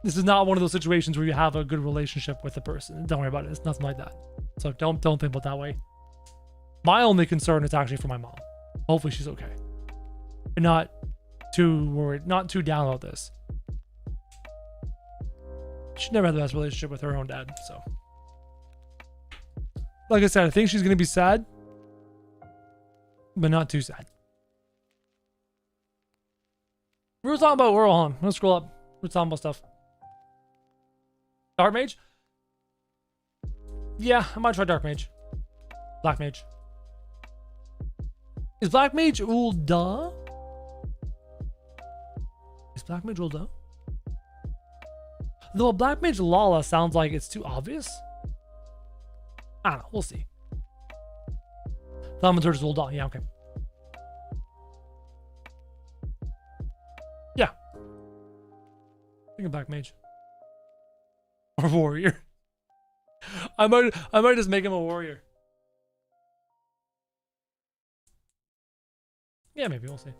This is not one of those situations where you have a good relationship with the person. Don't worry about it. It's nothing like that. So don't think about it that way. My only concern is actually for my mom. Hopefully she's okay. And not too worried, not too down about this. She never had the best relationship with her own dad, so. Like I said, I think she's gonna be sad, but not too sad. We were talking about World on. Let's scroll up. We're talking about stuff. Dark Mage? Yeah, I might try Dark Mage. Black Mage. Is Black Mage Ul'dah? Is Black Mage Ul'dah? Though Black Mage Lala sounds like it's too obvious. I don't know. We'll see. Thaumaturge is Ul'dah. Yeah, okay. Yeah. I think a Black Mage. Or warrior. I might just make him a warrior. Yeah, maybe we'll see.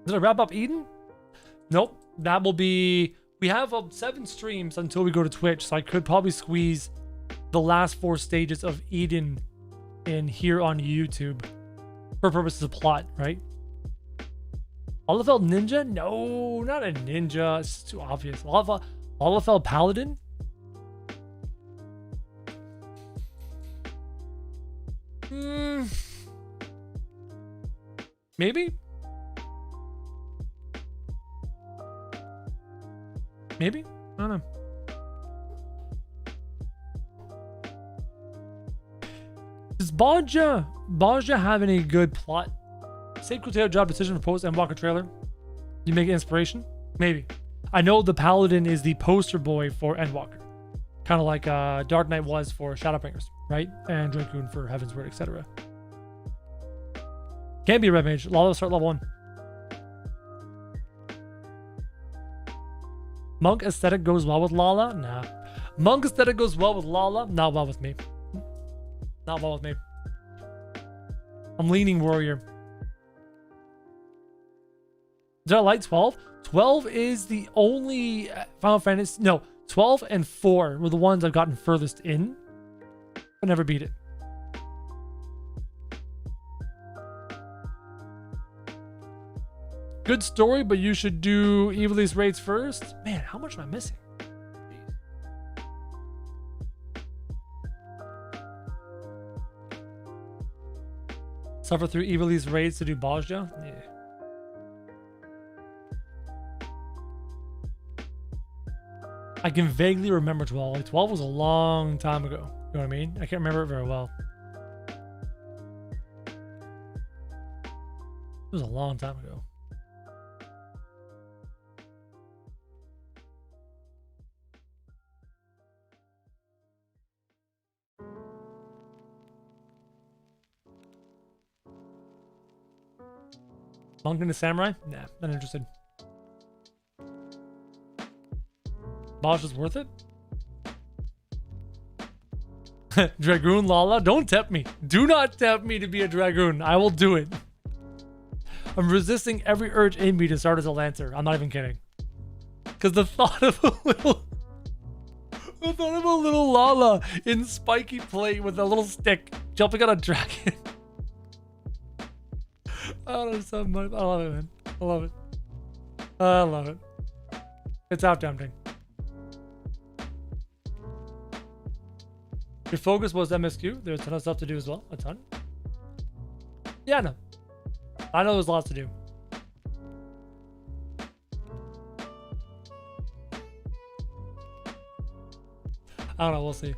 Did I wrap up Eden? Nope. That will be. We have 7 streams until we go to Twitch, so I could probably squeeze the last 4 stages of Eden in here on YouTube for purposes of plot, right? Olafel Ninja? No, not a ninja. It's too obvious. Olafel Paladin? Maybe? Maybe? I don't know. Does Baja have any good plot? Sacred Tail job decision for post Endwalker trailer. You make it inspiration? Maybe. I know the Paladin is the poster boy for Endwalker. Kind of like Dark Knight was for Shadowbringers, right? And Dracoon for Heaven's Word, etc. Can't be a red mage. Lala start level 1. Monk aesthetic goes well with Lala? Nah. Monk aesthetic goes well with Lala? Not well with me. Not well with me. I'm leaning warrior. Did I like 12? 12 is the only Final Fantasy... No, 12 and 4 were the ones I've gotten furthest in. But never beat it. Good story, but you should do Evil's raids first. Man, how much am I missing? Suffer through Evil's raids to do Bajja? Yeah. I can vaguely remember 12. Like 12 was a long time ago. You know what I mean? I can't remember it very well. It was a long time ago. Monk into Samurai? Nah, not interested. Bosch is worth it? Dragoon Lala? Don't tempt me. Do not tempt me to be a Dragoon. I will do it. I'm resisting every urge in me to start as a Lancer. I'm not even kidding. Because the thought of a little Lala in spiky plate with a little stick jumping on a dragon. I love it, man. I love it. I love it. It's out tempting. Your focus was MSQ. There's a ton of stuff to do as well. A ton. Yeah, no. I know there's lots to do. I don't know. We'll see.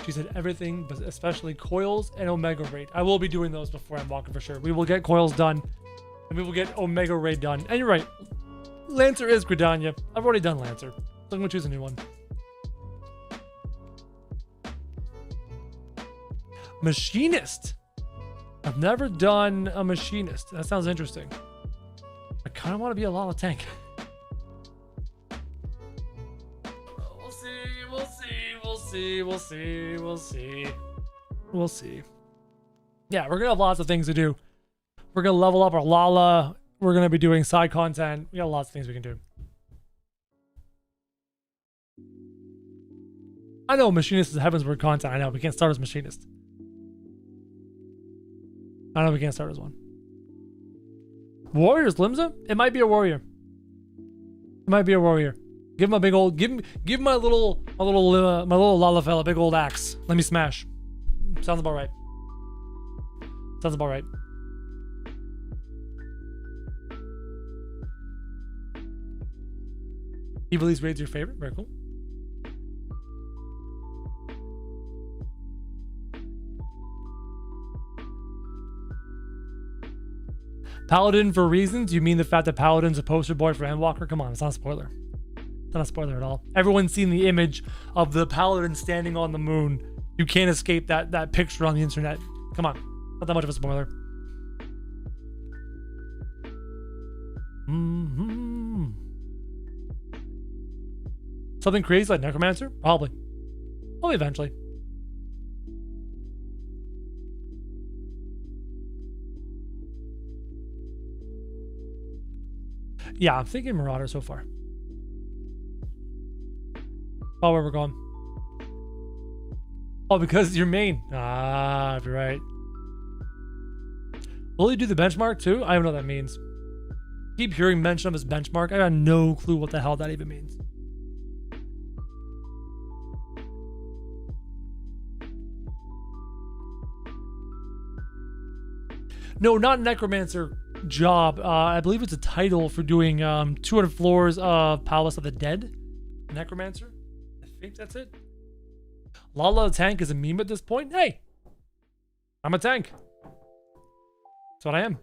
She said everything, but especially coils and Omega Raid. I will be doing those before I'm walking for sure. We will get coils done, and we will get Omega Raid done. And you're right. Lancer is Gridania. I've already done Lancer, so I'm gonna choose a new one. Machinist. I've never done a machinist. That sounds interesting. I kind of want to be a Lala tank. We'll see. Yeah, we're gonna have lots of things to do. We're gonna level up our Lala. We're gonna be doing side content. We got lots of things we can do. I know Machinist is Heavensward content. I know we can't start as Machinist. I know we can't start as one. Warriors, Limsa? It might be a warrior. It might be a warrior. Give him a big old, give my little Lala fella a big old axe. Let me smash. Sounds about right. Sounds about right. Evilly's raid's your favorite? Very cool. Paladin for reasons? You mean the fact that Paladin's a poster boy for Endwalker? Come on, it's not a spoiler. It's not a spoiler at all. Everyone's seen the image of the Paladin standing on the moon. You can't escape that picture on the internet. Come on. Not that much of a spoiler. Something crazy like Necromancer? Probably. Probably eventually. Yeah, I'm thinking Marauder so far. Oh, where we're going. Oh, because you're main. Ah, you're right. Will you do the benchmark too? I don't know what that means. Keep hearing mention of his benchmark. I got no clue what the hell that even means. No, not Necromancer job. I believe it's a title for doing 200 floors of Palace of the Dead. Necromancer? I think that's it. Lala tank is a meme at this point. Hey, I'm a tank. That's what I am.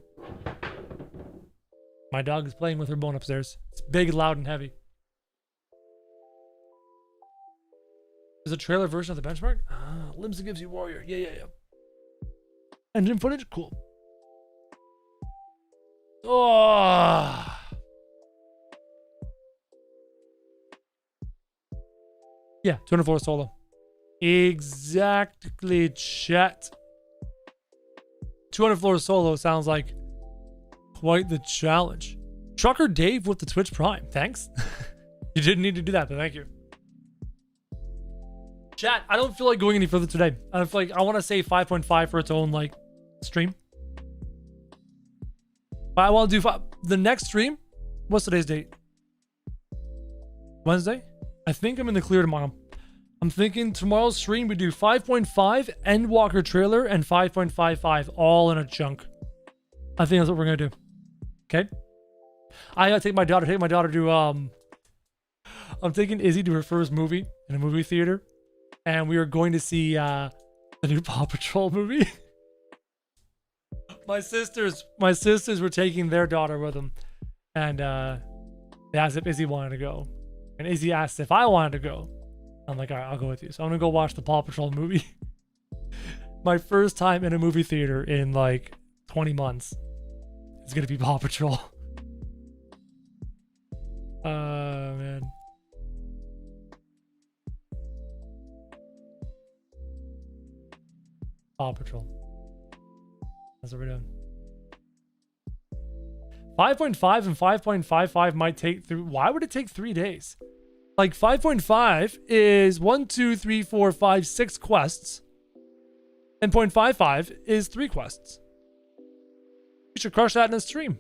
My dog is playing with her bone upstairs. It's big, loud, and heavy. There's a trailer version of the benchmark? Limsa gives you warrior. Yeah. Engine footage? Cool. Oh. Yeah, 204 solo. Exactly, chat. 200 floors solo sounds like quite the challenge. Trucker Dave with the Twitch Prime. Thanks. You didn't need to do that, but thank you. Chat, I don't feel like going any further today. I feel like I want to save 5.5 for its own like stream. But I want to do the next stream. What's today's date? Wednesday? I think I'm in the clear tomorrow. I'm thinking tomorrow's stream we do 5.5, Endwalker trailer, and 5.55 all in a chunk. I think that's what we're gonna do. Okay. I gotta take my daughter to I'm taking Izzy to her first movie in a movie theater, and we are going to see the new Paw Patrol movie. My sisters were taking their daughter with them, and they asked if Izzy wanted to go, and Izzy asked if I wanted to go. I'm like, all right, I'll go with you. So I'm gonna go watch the Paw Patrol movie. My first time in a movie theater in like 20 months. It's gonna be Paw Patrol. Man. Paw Patrol. That's what we're doing. 5.5 and 5.55 might take through. Why would it take 3 days? Like 5.5 is 1, 2, 3, 4, 5, 6 quests. And 0.55 is 3 quests. You should crush that in a stream.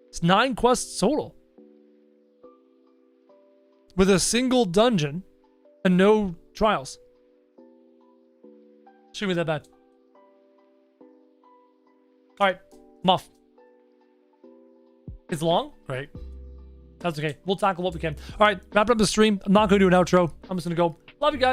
It's 9 quests total. With a single dungeon and no trials. Shouldn't be that bad. Alright, I'm off. It's long? Great. That's okay. We'll tackle what we can. Alright, wrapping up the stream. I'm not going to do an outro. I'm just going to go. Love you guys.